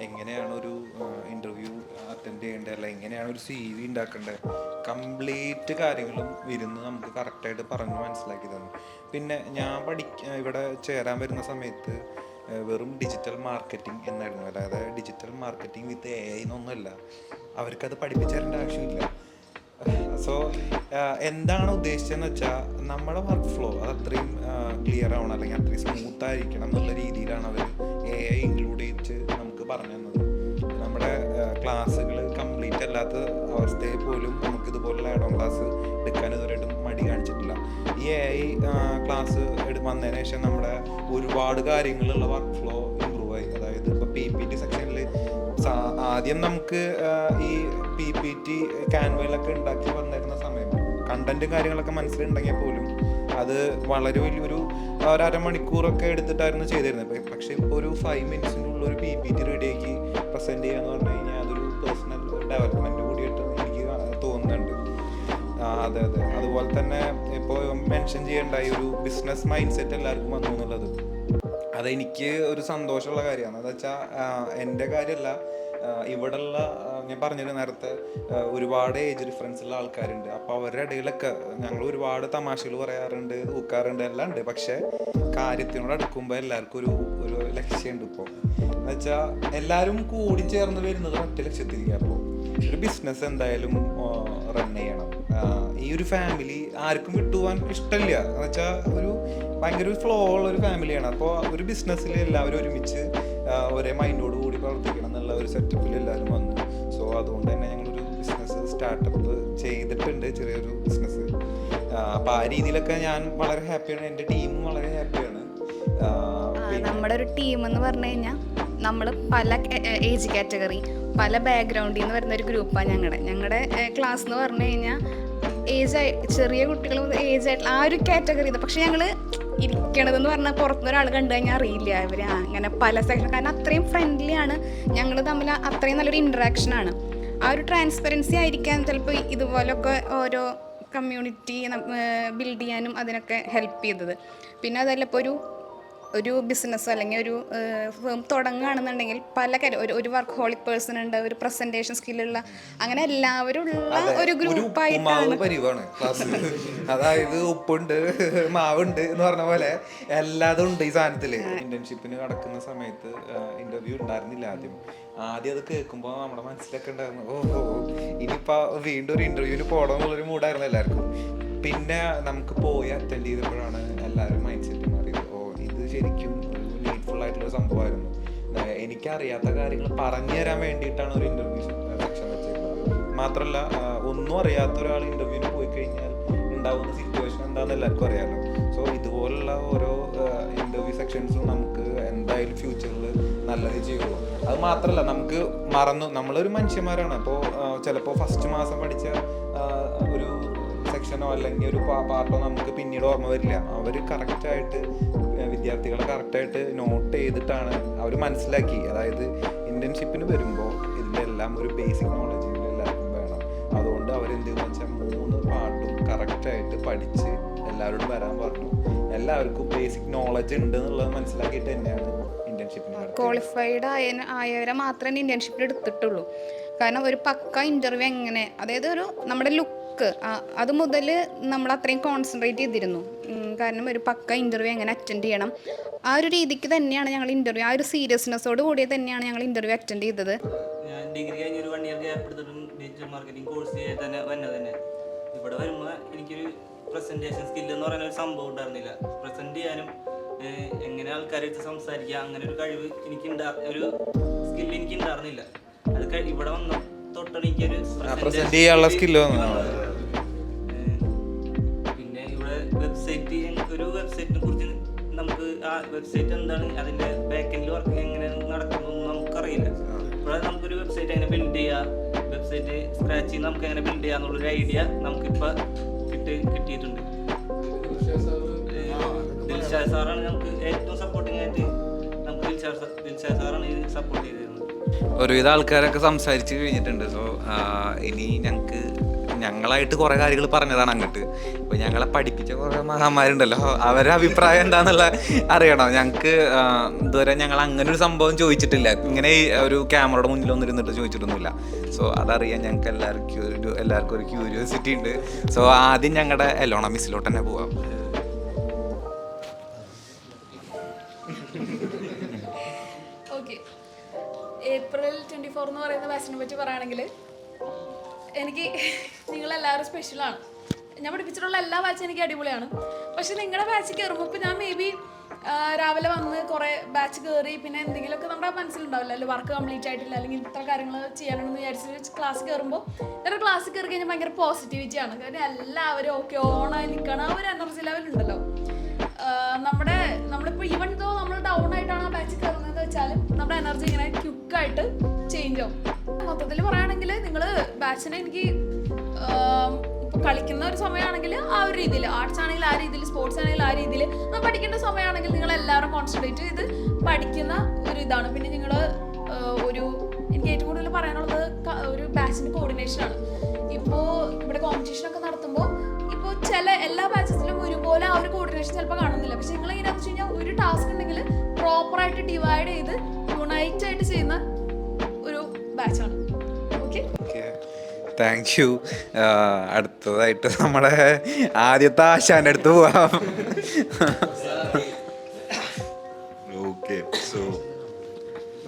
എങ്ങനെയാണ് ഒരു ഇൻ്റർവ്യൂ അറ്റൻഡ് ചെയ്യേണ്ടത്, അല്ല എങ്ങനെയാണ് ഒരു CV ഉണ്ടാക്കേണ്ടത്, കംപ്ലീറ്റ് കാര്യങ്ങളും ഇരുന്ന് നമുക്ക് കറക്റ്റായിട്ട് പറഞ്ഞ് മനസ്സിലാക്കി തന്നു. പിന്നെ ഞാൻ ഇവിടെ ചേരാൻ വരുന്ന സമയത്ത് വെറും ഡിജിറ്റൽ മാർക്കറ്റിംഗ് എന്നായിരുന്നു. അതായത് ഡിജിറ്റൽ മാർക്കറ്റിംഗ് വിത്ത് AI എന്നൊന്നുമല്ല, അവർക്കത് പഠിപ്പിച്ചു തരേണ്ട ആവശ്യമില്ല. സോ എന്താണ് ഉദ്ദേശിച്ചതെന്ന് വെച്ചാൽ നമ്മുടെ വർക്ക് ഫ്ലോ അത് അത്രയും ക്ലിയർ ആവണം, അല്ലെങ്കിൽ അത്രയും സ്മൂത്ത് ആയിരിക്കണം എന്നുള്ള രീതിയിലാണ് അവർ AI ഇൻക്ലൂഡ് ചെയ്ത് നമുക്ക് പറഞ്ഞു തന്നത്. നമ്മുടെ ക്ലാസ്സുകൾ കംപ്ലീറ്റ് അല്ലാത്ത അവസ്ഥയിൽ പോലും നമുക്ക് ഇതുപോലുള്ള ആഡ് ഓൺ ക്ലാസ് എടുക്കാൻ ഇതുവരെയായിട്ടും മടി കാണിച്ചിട്ടില്ല. ഈ AI ക്ലാസ് വന്നതിന് ശേഷം നമ്മുടെ ഒരുപാട് കാര്യങ്ങളുള്ള വർക്ക് ഫ്ലോ ഇമ്പ്രൂവ് ആയി. അതായത് ഇപ്പോൾ PPT സെക്ഷനിൽ ആദ്യം നമുക്ക് ഈ PPT ക്യാൻവയിലൊക്കെ ഉണ്ടാക്കി വന്നിരുന്ന സമയം കണ്ടന്റ് കാര്യങ്ങളൊക്കെ മനസ്സിലുണ്ടെങ്കിൽ പോലും അത് വളരെ വലിയൊരു അരമണിക്കൂറൊക്കെ എടുത്തിട്ടായിരുന്നു ചെയ്തിരുന്നത്. പക്ഷേ ഇപ്പോൾ ഒരു 5 മിനിറ്റ്സിനുള്ള ഒരു PPT റെഡിയാക്കി പ്രസൻറ്റ് ചെയ്യുക എന്ന് പറഞ്ഞു കഴിഞ്ഞാൽ അതൊരു പേഴ്സണൽ ഡെവലപ്മെൻറ്റ് കൂടിയിട്ട് എനിക്ക് തോന്നുന്നുണ്ട്. അതെ. അതുപോലെ തന്നെ ഇപ്പോൾ മെൻഷൻ ചെയ്യേണ്ട ഈ ഒരു ബിസിനസ് മൈൻഡ് സെറ്റ് എല്ലാവർക്കും വന്നു എന്നുള്ളത് അതെനിക്ക് ഒരു സന്തോഷമുള്ള കാര്യമാണ്. എന്താ വെച്ചാൽ എൻ്റെ കാര്യമല്ല, ഇവിടെയുള്ള ഞാൻ പറഞ്ഞത് നേരത്തെ ഒരുപാട് ഏജ് ഡിഫറൻസ് ഉള്ള ആൾക്കാരുണ്ട്. അപ്പോൾ അവരുടെ ഇടയിലൊക്കെ ഞങ്ങൾ ഒരുപാട് തമാശകൾ പറയാറുണ്ട്, ഊക്കാറുണ്ട്, എല്ലാം ഉണ്ട്. പക്ഷേ കാര്യത്തിനോട് അടുക്കുമ്പോൾ എല്ലാവർക്കും ഒരു ലക്ഷ്യമുണ്ട്. ഇപ്പോൾ എന്ന് വെച്ചാൽ എല്ലാവരും കൂടി ചേർന്ന് വരുന്നത് ഒറ്റ ലക്ഷ്യത്തിലേക്ക്. അപ്പോൾ ഒരു ബിസിനസ് എന്തായാലും റൺ ചെയ്യണം. ഈ ഒരു ഫാമിലി ആർക്കും വിട്ടുപോകാൻ ഇഷ്ടമില്ല. എന്ന് വെച്ചാൽ ഭയങ്കര ഒരു ഫ്ലോ ഉള്ള ഒരു ഫാമിലിയാണ്. അപ്പോൾ ഒരു ബിസിനസ്സിൽ എല്ലാവരും ഒരുമിച്ച് ഒരേ മൈൻഡോട് കൂടി പ്രവർത്തിക്കണം എന്നുള്ള ഒരു സെറ്റപ്പിൽ എല്ലാവരും വന്നു. സോ അതുകൊണ്ട് തന്നെ ഞങ്ങളൊരു ബിസിനസ് സ്റ്റാർട്ടപ്പ് ചെയ്തിട്ടുണ്ട്, ചെറിയൊരു ബിസിനസ്. അപ്പോൾ ആ രീതിയിലൊക്കെ ഞാൻ വളരെ ഹാപ്പിയാണ്, എൻ്റെ ടീമും വളരെ ഹാപ്പിയാണ്. നമ്മുടെ ഒരു ടീം എന്ന് പറഞ്ഞു കഴിഞ്ഞാൽ നമ്മൾ പല ഏജ് കാറ്റഗറി, പല ബാക്ക്ഗ്രൗണ്ടിൽ നിന്ന് വരുന്ന ഒരു ഗ്രൂപ്പാണ് ഞങ്ങളുടെ ക്ലാസ് എന്ന് പറഞ്ഞു കഴിഞ്ഞാൽ ചെറിയ കുട്ടികൾ ഏജ് ആയിട്ടുള്ള ആ ഒരു കാറ്റഗറി. പക്ഷെ ഞങ്ങൾ ഇരിക്കണതെന്ന് പറഞ്ഞാൽ പുറത്തുനിന്ന് ഒരാൾ കണ്ടു കഴിഞ്ഞാൽ അറിയില്ല ഇവർ അങ്ങനെ പല സെക്ഷൻ. കാരണം അത്രയും ഫ്രണ്ട്ലി ആണ് ഞങ്ങൾ തമ്മിൽ, അത്രയും നല്ലൊരു ഇൻട്രാക്ഷനാണ്. ആ ഒരു ട്രാൻസ്പെറൻസി ആയിരിക്കാം ചിലപ്പോൾ ഇതുപോലൊക്കെ ഓരോ കമ്മ്യൂണിറ്റി ബിൽഡ് ചെയ്യാനും അതിനൊക്കെ ഹെൽപ്പ് ചെയ്തത്. പിന്നെ അതല്ല ഇപ്പോൾ ഒരു ബിസിനസ് അല്ലെങ്കിൽ ഒരു ഫേം തുടങ്ങുകയാണെന്നുണ്ടെങ്കിൽ പല ഒരു വർക്ക് ഹോളിക് പേഴ്സൺ ഉണ്ട്, ഒരു പ്രസന്റേഷൻ സ്കില്ലുള്ള, അങ്ങനെ എല്ലാവരും ഉള്ള ഒരു ഗ്രൂപ്പായിട്ടാണ്. അതായത് ഉപ്പുണ്ട്, മാവുണ്ട് എന്ന് പറഞ്ഞ പോലെ എല്ലാതും ഉണ്ട് ഈ സാധനത്തില്. ഇന്റേൺഷിപ്പിന് നടക്കുന്ന സമയത്ത് ഇന്റർവ്യൂ ഉണ്ടായിരുന്നില്ല. ആദ്യം അത് കേൾക്കുമ്പോൾ നമ്മുടെ മനസ്സിലൊക്കെ ഉണ്ടായിരുന്നു, ഇനിയിപ്പോൾ വീണ്ടും ഒരു ഇന്റർവ്യൂവിന് പോകണം എന്നുള്ളൊരു മൂഡായിരുന്നു എല്ലാവർക്കും. പിന്നെ നമുക്ക് പോയി അറ്റൻഡ് ചെയ്തപ്പോഴാണ് എല്ലാവരും മൈൻഡ് സെറ്റ് മാറിയത്. ശരിക്കും ഒരു നീഡ്ഫുൾ ആയിട്ടുള്ള സംഭവമായിരുന്നു. എനിക്കറിയാത്ത കാര്യങ്ങൾ പറഞ്ഞു തരാൻ വേണ്ടിയിട്ടാണ് ഒരു ഇൻ്റർവ്യൂ സെക്ഷൻ വെച്ചിരുന്നത്. മാത്രമല്ല ഒന്നും അറിയാത്ത ഒരാൾ ഇൻ്റർവ്യൂവിന് പോയി കഴിഞ്ഞാൽ ഉണ്ടാകുന്ന സിറ്റുവേഷൻ എന്താണെന്ന് എല്ലാവർക്കും അറിയാമല്ലോ. സോ ഇതുപോലുള്ള ഓരോ ഇൻ്റർവ്യൂ സെക്ഷൻസും നമുക്ക് എന്തായാലും ഫ്യൂച്ചറിൽ നല്ലത് ചെയ്യുള്ളൂ. അത് മാത്രമല്ല നമുക്ക് നമ്മളൊരു മനുഷ്യന്മാരാണ്. അപ്പോൾ ചിലപ്പോൾ ഫസ്റ്റ് മാസം പഠിച്ച ഒരു സെക്ഷനോ അല്ലെങ്കിൽ ഒരു പാർട്ടോ നമുക്ക് പിന്നീട് ഓർമ്മ വരില്ല. അവർ കറക്റ്റായിട്ട് വിദ്യാർത്ഥികളെ കറക്റ്റായിട്ട് നോട്ട് ചെയ്തിട്ടാണ് അവർ മനസ്സിലാക്കി. അതായത് ഇന്റേൺഷിപ്പിന് വരുമ്പോൾ ഇതിൻ്റെ എല്ലാം ഒരു ബേസിക് നോളജ് എല്ലാവർക്കും വേണം. അതുകൊണ്ട് അവരെന്തെന്ന് വെച്ചാൽ 3 പാർട്ടും കറക്റ്റായിട്ട് പഠിച്ച് എല്ലാവരോടും വരാൻ പറഞ്ഞു. എല്ലാവർക്കും ബേസിക് നോളജ് ഉണ്ട് എന്നുള്ളത് മനസ്സിലാക്കിയിട്ട് തന്നെയാണ് ഇന്റേൺഷിപ്പിന് ക്വാളിഫൈഡ് ആയവരെ മാത്രമേ ഇന്റേൺഷിപ്പിൽ എടുത്തിട്ടുള്ളൂ. കാരണം ഒരു പക്ക ഇൻ്റർവ്യൂ എങ്ങനെ, അതായത് നമ്മുടെ ലുക്ക് ലുക്ക് അത് മുതൽ നമ്മൾ അത്രയും കോൺസെൻട്രേറ്റ് ചെയ്തിരുന്നു. കാരണം ഒരു പക്ക ഇൻ്റർവ്യൂ എങ്ങനെ അറ്റൻഡ് ചെയ്യണം, ആ ഒരു രീതിക്ക് തന്നെയാണ് ഞങ്ങൾ ഇൻ്റർവ്യൂ, ആ ഒരു സീരിയസ്നെസ്സോട് കൂടി തന്നെയാണ് ഞങ്ങൾ ഇൻ്റർവ്യൂ അറ്റൻഡ് ചെയ്തത്. ഞാൻ ഡിഗ്രി കഴിഞ്ഞ് ഒരു 1 ഇയർ ഗ്യാപ്പ് എടുത്തിട്ടും ഡിജിറ്റൽ മാർക്കറ്റിംഗ് കോഴ്സ് ചെയ്ത് തന്നെ വന്നത് തന്നെ. ഇവിടെ വരുമ്പോൾ എനിക്കൊരു പ്രസൻറ്റേഷൻ സ്കില്ല് എന്ന് പറയുന്ന ഒരു സംഭവം ഉണ്ടായിരുന്നില്ല. പ്രസൻറ്റ് ചെയ്യാനും എങ്ങനെ ആൾക്കാരായിട്ട് സംസാരിക്കുക അങ്ങനെ ഒരു കഴിവ് എനിക്ക് ഒരു സ്കില്ല് എനിക്ക് ഉണ്ടായിരുന്നില്ല. അത് ഇവിടെ വന്ന തൊട്ടാണ് എനിക്കൊരു പ്രസന്റ് ചെയ്യാനുള്ള സ്കില്ല് വന്നു. പിന്നെ ഇവിടെ വെബ്സൈറ്റ്, ഒരു വെബ്സൈറ്റിനെ കുറിച്ച് നമുക്ക് ആ വെബ്സൈറ്റ് എന്താണ്, അതിൻ്റെ ബാക്കെൻഡിൽ വർക്ക് എങ്ങനെ നടക്കുന്നതെന്ന് നമുക്കറിയില്ല. ഇവിടെ നമുക്കൊരു വെബ്സൈറ്റ് എങ്ങനെ ബിൽഡ് ചെയ്യുക, വെബ്സൈറ്റ് സ്ക്രാച്ച് നമുക്ക് എങ്ങനെ ബിൽഡ് ചെയ്യുക എന്നുള്ളൊരു ഐഡിയ നമുക്കിപ്പോൾ കിട്ടിയിട്ടുണ്ട്. ദിൽഷാദ് സാറാണ് നമുക്ക് ഏറ്റവും സപ്പോർട്ടിങ് ആയിട്ട്, നമുക്ക് ദിൽഷാദ് സാറാണ് ഇത് സപ്പോർട്ട് ചെയ്തിരുന്നത്. ഒരുവിധ ആൾക്കാരൊക്കെ സംസാരിച്ച് കഴിഞ്ഞിട്ടുണ്ട്. സോ ഇനി ഞങ്ങളായിട്ട് കുറേ കാര്യങ്ങൾ പറഞ്ഞതാണ് അങ്ങോട്ട്. ഇപ്പോൾ ഞങ്ങളെ പഠിപ്പിച്ച കുറേ മഹാന്മാരുണ്ടല്ലോ, അവരുടെ അഭിപ്രായം എന്താണെന്നുള്ള അറിയണം. ഞങ്ങൾക്ക് ഇതുവരെ ഞങ്ങൾ അങ്ങനെ ഒരു സംഭവം ചോദിച്ചിട്ടില്ല, ഇങ്ങനെ ഒരു ക്യാമറയുടെ മുന്നിലൊന്നും ഇരുന്നിട്ട് ചോദിച്ചിട്ടൊന്നുമില്ല. സോ അതറിയാൻ ഞങ്ങൾക്ക് എല്ലാവർക്കും ഒരു ക്യൂരിയോസിറ്റി ഉണ്ട്. സോ ആദ്യം ഞങ്ങളുടെ എലോണ മിസ്സിലോട്ട് തന്നെ പോവാം. ഓക്കെ, ഏപ്രിൽ 24 എന്ന് പറയുന്ന ബാച്ചിനെ പറ്റി പറയുകയാണെങ്കിൽ എനിക്ക് നിങ്ങളെല്ലാവരും സ്പെഷ്യലാണ്. ഞാൻ പഠിപ്പിച്ചിട്ടുള്ള എല്ലാ ബാച്ചും എനിക്ക് അടിപൊളിയാണ്. പക്ഷെ നിങ്ങളുടെ ബാച്ച് കയറുമ്പോൾ ഇപ്പോൾ ഞാൻ മേ ബി രാവിലെ വന്ന് കുറേ ബാച്ച് കയറി, പിന്നെ എന്തെങ്കിലുമൊക്കെ നമ്മുടെ മനസ്സിലുണ്ടാവില്ല, അല്ലെങ്കിൽ വർക്ക് കംപ്ലീറ്റ് ആയിട്ടില്ല, അല്ലെങ്കിൽ ഇത്ര കാര്യങ്ങൾ ചെയ്യാനുണ്ടെന്ന് വിചാരിച്ച് ക്ലാസ് കയറുമ്പോൾ വേറെ ക്ലാസ് കയറി കഴിഞ്ഞാൽ ഭയങ്കര പോസിറ്റിവിറ്റിയാണ്. കാരണം എല്ലാവരും ഓക്കെ ഓണായി നിൽക്കണം, ആ ഒരു എനർജി ലെവലുണ്ടല്ലോ. നമ്മളിപ്പോൾ ഈവൻ ദോ നമ്മൾ ഡൗൺ ആയിട്ടാണ് ആ ബാച്ച് കയറുന്നതെന്ന് വെച്ചാലും നമ്മുടെ എനർജി ഇങ്ങനെ ക്വിക്കായിട്ട് ചേഞ്ച് ആവും. മൊത്തത്തിൽ പറയുകയാണെങ്കിൽ നിങ്ങൾ ബാച്ചിനെ എനിക്ക് ഇപ്പോൾ കളിക്കുന്ന ഒരു സമയമാണെങ്കിൽ ആ ഒരു രീതിയിൽ, ആർട്സ് ആണെങ്കിൽ ആ രീതിയിൽ, സ്പോർട്സ് ആണെങ്കിൽ ആ രീതിയിൽ, നമ്മൾ പഠിക്കേണ്ട സമയമാണെങ്കിൽ നിങ്ങൾ എല്ലാവരും കോൺസെൻട്രേറ്റ് ചെയ്ത് പഠിക്കുന്ന ഒരു ഇതാണ്. പിന്നെ നിങ്ങൾ എനിക്ക് ഏറ്റവും കൂടുതൽ പറയാനുള്ളത് ഒരു ബാച്ചിൻ്റെ കോർഡിനേഷനാണ്. ഇപ്പോൾ ഇവിടെ കോമ്പറ്റീഷനൊക്കെ നടത്തുമ്പോൾ ഇപ്പോൾ എല്ലാ ബാച്ചസിലും ഒരുപോലെ ആ ഒരു കോർഡിനേഷൻ ചിലപ്പോൾ കാണുന്നില്ല. പക്ഷെ നിങ്ങൾ എങ്ങനെയാണെന്ന് വെച്ച് കഴിഞ്ഞാൽ ഒരു ടാസ്ക് ഉണ്ടെങ്കിൽ പ്രോപ്പറായിട്ട് ഡിവൈഡ് ചെയ്ത് യുണൈറ്റ് ആയിട്ട് ചെയ്യുന്ന ഒരു ബാച്ചാണ്. Okay, thank you. അടുത്തതായിട്ട് നമ്മുടെ ആദ്യത്തെ ആശാൻ്റെ അടുത്ത് പോവാം. ഓക്കെ, സോ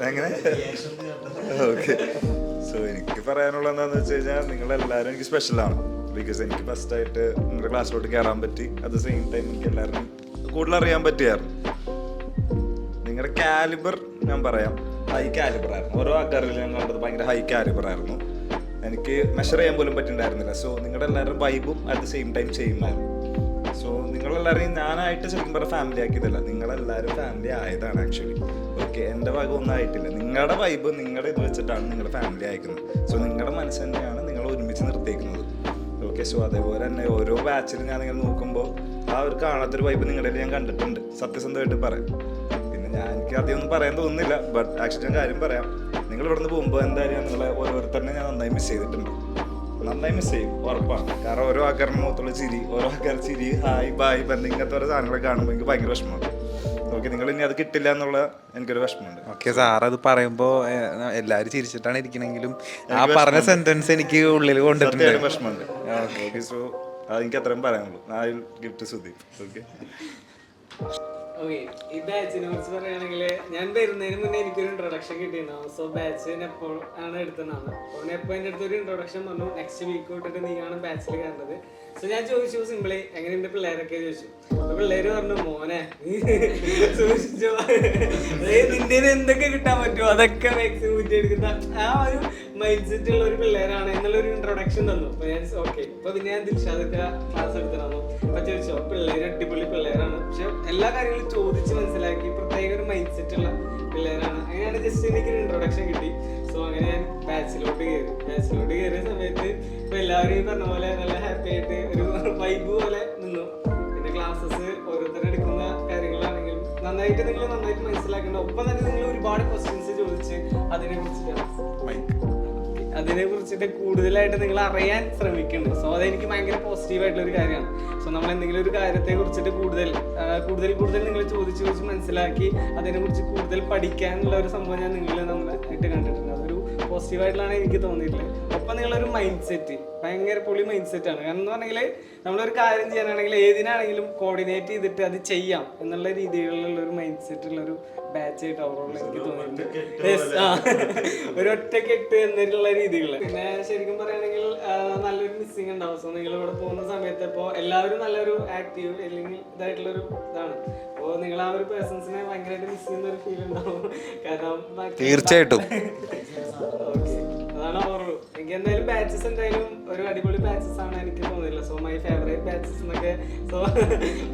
എങ്ങനെ ഓക്കെ, സോ എനിക്ക് പറയാനുള്ളത് എന്താണെന്ന് വെച്ച് കഴിഞ്ഞാൽ നിങ്ങളെല്ലാവരും എനിക്ക് സ്പെഷ്യലാണ്. ബിക്കോസ് എനിക്ക് ഫസ്റ്റായിട്ട് നിങ്ങളുടെ ക്ലാസ്സിലോട്ട് കയറാൻ പറ്റി. അറ്റ് ദ സെയിം ടൈം എനിക്ക് എല്ലാവരും കൂടുതൽ അറിയാൻ പറ്റിയായിരുന്നു. നിങ്ങളുടെ കാലിബർ ഞാൻ പറയാം, ഹൈ കാലിബർ ആയിരുന്നു. ഓരോ ആൾക്കാരിലും ഞാൻ കണ്ടത് ഭയങ്കര ഹൈ കാലിബർ ആയിരുന്നു. എനിക്ക് മെഷർ ചെയ്യാൻ പോലും പറ്റുന്നുണ്ടായിരുന്നില്ല. സോ നിങ്ങളുടെ എല്ലാവരും വൈബും അറ്റ് ദ സെയിം ടൈം ചെയ്യുമായിരുന്നു. സോ നിങ്ങളെല്ലാവരെയും ഞാനായിട്ട് ശരിക്കും പറഞ്ഞാൽ ഫാമിലി ആക്കിയതല്ല, നിങ്ങളെല്ലാവരും ഫാമിലി ആയതാണ് ആക്ച്വലി. ഓക്കെ, എൻ്റെ ഭാഗം ഒന്നും ആയിട്ടില്ല. നിങ്ങളുടെ വൈബ് നിങ്ങളുടെ ഇത് വെച്ചിട്ടാണ് നിങ്ങളുടെ ഫാമിലി അയക്കുന്നത്. സോ നിങ്ങളുടെ മനസ്സ് തന്നെയാണ് നിങ്ങൾ ഒരുമിച്ച് നിർത്തിയേക്കുന്നത്. ഓക്കെ, സോ അതേപോലെ തന്നെ ഓരോ ബാച്ചിലും ഞാൻ നിങ്ങൾ നോക്കുമ്പോൾ ആ ഒരു കാണാത്തൊരു വൈബ് നിങ്ങളുടെ ഞാൻ കണ്ടിട്ടുണ്ട്, സത്യസന്ധമായിട്ട് പറയാം. പിന്നെ എനിക്ക് അധികമൊന്നും പറയാൻ തോന്നുന്നില്ല, ബട്ട് ആക്ച്വലി ഞാൻ കാര്യം പറയാം. നിങ്ങൾ ഇവിടെ നിന്ന് പോകുമ്പോൾ എന്തായാലും നിങ്ങളെ ഓരോരുത്തരനെ ഞാൻ നന്നായി മിസ് ചെയ്തിട്ടുണ്ട്, നന്നായി മിസ് ചെയ്യും, ഉറപ്പാണ്. കാരണം ഓരോ ആൾക്കാരുടെ മുഖത്തുള്ള ചിരി, ഓരോ ആൾക്കാരുടെ ചിരി, ഹായ് ബായ് ബന്ധം, ഇങ്ങനത്തെ ഓരോ സാധനങ്ങളൊക്കെ കാണുമ്പോൾ എനിക്ക് ഭയങ്കര വിഷമമാണ്. ഓക്കെ, നിങ്ങൾ ഇനി അത് കിട്ടില്ല എന്നുള്ള എനിക്കൊരു വിഷമമുണ്ട്. ഓക്കെ, സാറത് പറയുമ്പോൾ എല്ലാവരും ചിരിച്ചിട്ടാണ് ഇരിക്കണമെങ്കിലും ആ പറഞ്ഞ സെന്റൻസ് എനിക്ക് ഉള്ളിൽ കൊണ്ടിട്ടുണ്ട്, വിഷമമുണ്ട്. ഓക്കെ, സോ അതെനിക്ക് അത്രയും പറയാനുള്ളൂ. I will give to Sudeep. Okay, okay, ഈ ബാച്ചിനെ കുറിച്ച് പറയുകയാണെങ്കിൽ ഞാൻ വരുന്നതിന് മുന്നേ എനിക്കൊരു ഇൻട്രൊഡക്ഷൻ കിട്ടിയിട്ടുണ്ടാവും. സോ ബാച്ച് എപ്പോൾ ആണ് എടുത്തതാണ്. അപ്പോൾ എപ്പോൾ എൻ്റെ അടുത്തൊരു ഇൻട്രൊഡക്ഷൻ പറഞ്ഞു, നെക്സ്റ്റ് വീക്ക് തൊട്ടിട്ട് നീയാണ് ബാച്ചിൽ കയറുന്നത്. സോ ഞാൻ ചോദിച്ചു സിമ്പിളി എങ്ങനെയുണ്ട് പിള്ളേരൊക്കെ ചോദിച്ചു. അപ്പോൾ പിള്ളേര് പറഞ്ഞു, മോനെ സൂക്ഷിച്ചോ, നിന്റെ എന്തൊക്കെ കിട്ടാൻ പറ്റുമോ അതൊക്കെ മാക്സിമം ഊറ്റിയെടുക്കുന്ന ആ ഒരു മൈൻഡ് സെറ്റ് ഉള്ള ഒരു പിള്ളേരാണ് എന്നുള്ളൊരു ഇൻട്രൊഡക്ഷൻ തന്നു. അപ്പോൾ ഞാൻ ഓക്കെ, ഇപ്പോൾ പിന്നെ ഞാൻ ദിൽഷാദൊക്കെ ക്ലാസ് എടുത്തിരുന്നു. അപ്പോൾ ചോദിച്ചോ, പിള്ളേർ അടിപൊളി പിള്ളേരാണ്, പക്ഷെ എല്ലാ കാര്യങ്ങളും ചോദിച്ച് മനസ്സിലാക്കി പ്രത്യേക ഒരു മൈൻഡ് സെറ്റ് ഉള്ള പിള്ളേരാണ്. അങ്ങനെയാണ് ജസ്റ്റ് എനിക്കൊരു ഇൻട്രൊഡക്ഷൻ കിട്ടി. സോ അങ്ങനെ ഞാൻ ബാച്ചിലോട്ട് കയറിയ സമയത്ത് ഇപ്പോൾ എല്ലാവരും ഈ പറഞ്ഞ പോലെ നല്ല ഹാപ്പി ആയിട്ട് ഒരു വൈബ് പോലെ നിന്നു. പിന്നെ ക്ലാസ്സസ് ഓരോരുത്തരും എടുക്കുന്ന കാര്യങ്ങളാണെങ്കിലും നന്നായിട്ട് മനസ്സിലാക്കേണ്ട. ഒപ്പം തന്നെ നിങ്ങൾ ഒരുപാട് ക്വസ്റ്റ്യൻസ് ചോദിച്ച് അതിനെ കുറിച്ചിട്ട് കൂടുതലായിട്ട് നിങ്ങൾ അറിയാൻ ശ്രമിക്കുന്നുണ്ട്. സോ അതെനിക്ക് ഭയങ്കര പോസിറ്റീവായിട്ടുള്ള ഒരു കാര്യമാണ്. സോ നമ്മൾ എന്തെങ്കിലും ഒരു കാര്യത്തെ കുറിച്ചിട്ട് കൂടുതൽ നിങ്ങൾ ചോദിച്ച് മനസ്സിലാക്കി അതിനെക്കുറിച്ച് കൂടുതൽ പഠിക്കാനുള്ള ഒരു സംഭവം ഞാൻ നിങ്ങളിൽ നന്നായിട്ട് കണ്ടിട്ടുണ്ട്. അതൊരു പോസിറ്റീവായിട്ടുള്ളതാണ് എനിക്ക് തോന്നിയിട്ടുള്ളത്. ഇപ്പം നിങ്ങളൊരു മൈൻഡ് സെറ്റ് ഭയങ്കര പൊളി മൈൻഡ് സെറ്റാണ്. കാരണം എന്ന് പറഞ്ഞെങ്കിൽ നമ്മളൊരു കാര്യം ചെയ്യാനാണെങ്കിൽ ഏതിനാണെങ്കിലും കോർഡിനേറ്റ് ചെയ്തിട്ട് അത് ചെയ്യാം എന്നുള്ള രീതിയിലുള്ള ഒരു മൈൻഡ് സെറ്റുള്ളൊരു ബാച്ചായിട്ട് അവരോട് എനിക്ക് തോന്നിയിട്ടുണ്ട്. ഒരു ഒറ്റക്കെട്ട് എന്നുള്ള രീതികളിൽ. പിന്നെ ശരിക്കും പറയുകയാണെങ്കിൽ നല്ലൊരു മിസ്സിങ് ഉണ്ടാവും. സോ നിങ്ങൾ ഇവിടെ പോകുന്ന സമയത്ത് ഇപ്പോൾ എല്ലാവരും നല്ലൊരു ആക്റ്റീവ് അല്ലെങ്കിൽ ഇതായിട്ടുള്ളൊരു ഇതാണ്. അപ്പോൾ നിങ്ങൾ ആ ഒരു പേഴ്സൺസിനെ ഭയങ്കരമായിട്ട് മിസ് ചെയ്യുന്ന ഒരു ഫീൽ ഉണ്ടാവും. കാരണം തീർച്ചയായിട്ടും അതാണ് ഓർമ്മ. എനിക്ക് എന്തായാലും ബാച്ചസ് എന്തായാലും ഒരു അടിപൊളി ബാച്ചസ് ആണ് എനിക്ക് തോന്നിയില്ല. സോ മൈ ഫേവറേറ്റ് ബാച്ചസ് എന്നൊക്കെ സോ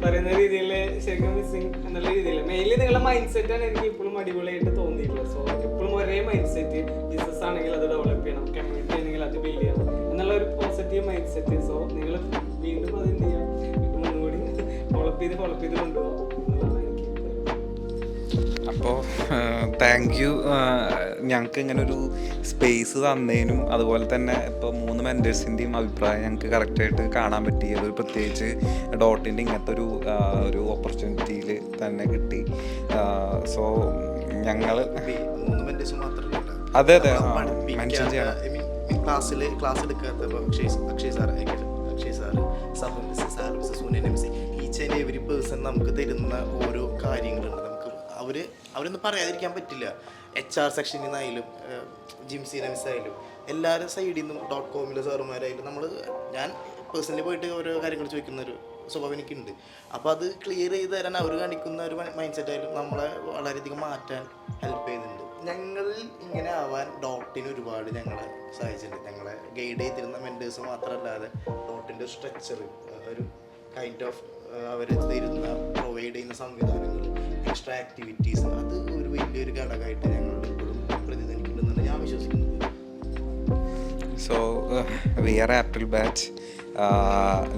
പറയുന്ന രീതിയിൽ ശരിക്കും മിസ്സിങ് എന്നുള്ള രീതിയിൽ മെയിൻലി നിങ്ങളുടെ മൈൻഡ് സെറ്റാണ് എനിക്ക് ഇപ്പോഴും അടിപൊളിയായിട്ട് തോന്നിയിട്ടുള്ളത്. സോ എപ്പോഴും ഒരേ മൈൻഡ് സെറ്റ്, ബിസിനസ് ആണെങ്കിൽ അത് ഡെവലപ്പ് ചെയ്യണം, കമ്മ്യൂണിറ്റി ആണെങ്കിൽ അത് ബിൽഡ് ചെയ്യണം എന്നുള്ള ഒരു പോസിറ്റീവ് മൈൻഡ് സെറ്റ്. സോ നിങ്ങൾ വീണ്ടും അത് എന്ത് ചെയ്യാം, ഒന്നുകൂടി ഫോളപ്പ് ചെയ്ത് കൊണ്ടുപോകാം എന്നുള്ളതാണ് എനിക്ക്. അപ്പോൾ താങ്ക് യു ഞങ്ങൾക്ക് ഇങ്ങനെ ഒരു സ്പേസ് തന്നതിനും അതുപോലെ തന്നെ ഇപ്പോൾ 3 മെൻറ്റേഴ്സിൻ്റെയും അഭിപ്രായം ഞങ്ങൾക്ക് കറക്റ്റായിട്ട് കാണാൻ പറ്റി. അതൊരു പ്രത്യേകിച്ച് ഡോട്ടിൻ്റെ ഇങ്ങനത്തെ ഒരു ഓപ്പർച്യൂണിറ്റിയിൽ തന്നെ കിട്ടി. സോ ഞങ്ങൾ 3 മെൻറ്റേഴ്സ് മാത്രമല്ല, അതെ മെൻഷൻ ചെയ്യണം. ക്ലാസ് എടുക്കാത്ത Akshay sir, each and every person നമുക്ക് തരുന്ന ഓരോ കാര്യങ്ങളുണ്ട്. നമുക്ക് അവരൊന്നും പറയാതിരിക്കാൻ പറ്റില്ല. HR സെക്ഷനിൽ നിന്നായാലും ജിംസി നമിസായാലും എല്ലാവരും സൈഡിൽ നിന്നും .comലെ സാറുമാരായാലും ഞാൻ പേഴ്സണലി പോയിട്ട് ഓരോ കാര്യങ്ങൾ ചോദിക്കുന്ന ഒരു സ്വഭാവം എനിക്കുണ്ട്. അപ്പോൾ അത് ക്ലിയർ ചെയ്ത് തരാൻ അവർ കാണിക്കുന്ന ഒരു മൈൻഡ് സെറ്റായാലും നമ്മളെ വളരെയധികം മാറ്റാൻ ഹെൽപ്പ് ചെയ്യുന്നുണ്ട്. ഞങ്ങളിൽ ഇങ്ങനെ ആവാൻ ഡോട്ടിന് ഒരുപാട് ഞങ്ങളെ സഹായിച്ചിട്ടുണ്ട്. ഞങ്ങളെ ഗൈഡ് ചെയ്തിരുന്ന മെൻറ്റേഴ്സ് മാത്രമല്ലാതെ ഡോട്ടിൻ്റെ സ്ട്രക്ചർ, ഒരു കൈൻഡ് ഓഫ് അവർ തരുന്ന പ്രൊവൈഡ് ചെയ്യുന്ന സംവിധാനങ്ങൾ, എക്സ്ട്രാ ആക്ടിവിറ്റീസ്, അത് ഒരു വലിയൊരു ഘടകമായിട്ട് ഞങ്ങളുടെ ഇപ്പോഴും പ്രതിനിധിക്കുന്നുണ്ടെന്നാണ് ഞാൻ വിശ്വസിക്കുന്നത്. So we are apple batch.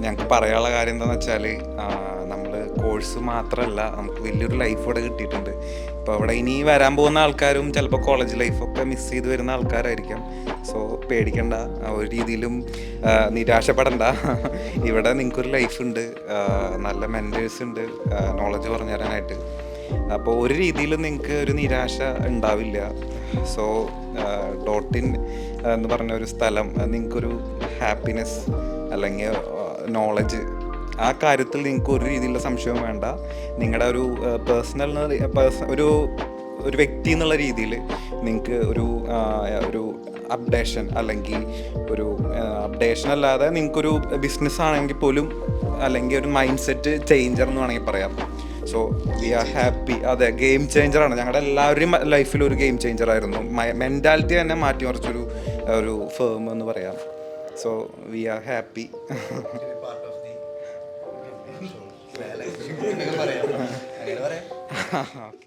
ഞങ്ങൾക്ക് പറയാനുള്ള കാര്യം എന്താണെന്ന് വെച്ചാൽ നമ്മൾ കോഴ്സ് മാത്രമല്ല, നമുക്ക് വലിയൊരു ലൈഫ് ഇവിടെ കിട്ടിയിട്ടുണ്ട്. ഇപ്പോൾ അവിടെ ഇനി വരാൻ പോകുന്ന ആൾക്കാരും ചിലപ്പോൾ കോളേജ് ലൈഫൊക്കെ മിസ് ചെയ്ത് വരുന്ന ആൾക്കാരായിരിക്കാം. സോ പേടിക്കണ്ട, ഒരു രീതിയിലും നിരാശപ്പെടണ്ട. ഇവിടെ നിങ്ങൾക്കൊരു ലൈഫുണ്ട്, നല്ല മെൻറ്റേഴ്സ് ഉണ്ട് നോളജ് പറഞ്ഞു തരാനായിട്ട്. അപ്പോൾ ഒരു രീതിയിലും നിങ്ങൾക്ക് ഒരു നിരാശ ഉണ്ടാവില്ല. സോ ഡോട്ടിൻ എന്ന് പറഞ്ഞ ഒരു സ്ഥലം നിങ്ങൾക്കൊരു ഹാപ്പിനെസ് അല്ലെങ്കിൽ നോളജ്, ആ കാര്യത്തിൽ നിങ്ങൾക്ക് ഒരു രീതിയിലുള്ള സംശയവും വേണ്ട. നിങ്ങളുടെ ഒരു പേഴ്സണൽ ഒരു വ്യക്തി എന്നുള്ള രീതിയിൽ നിങ്ങൾക്ക് ഒരു അപ്ഡേഷൻ അല്ലെങ്കിൽ ഒരു അപ്ഡേഷൻ അല്ലാതെ നിങ്ങൾക്കൊരു ബിസിനസ് ആണെങ്കിൽ പോലും അല്ലെങ്കിൽ ഒരു മൈൻഡ് സെറ്റ് ചേഞ്ചർ എന്ന് വേണമെങ്കിൽ പറയാം. So we are happy. അതെ, ഗെയിം ചേഞ്ചറാണ്. ഞങ്ങളുടെ എല്ലാവരുടെയും ലൈഫിൽ ഒരു ഗെയിം ചേഞ്ചർ ആയിരുന്നു. മെൻറ്റാലിറ്റി തന്നെ മാറ്റിമറിച്ചൊരു ഫേം എന്ന് പറയാം. So we are happy. Okay.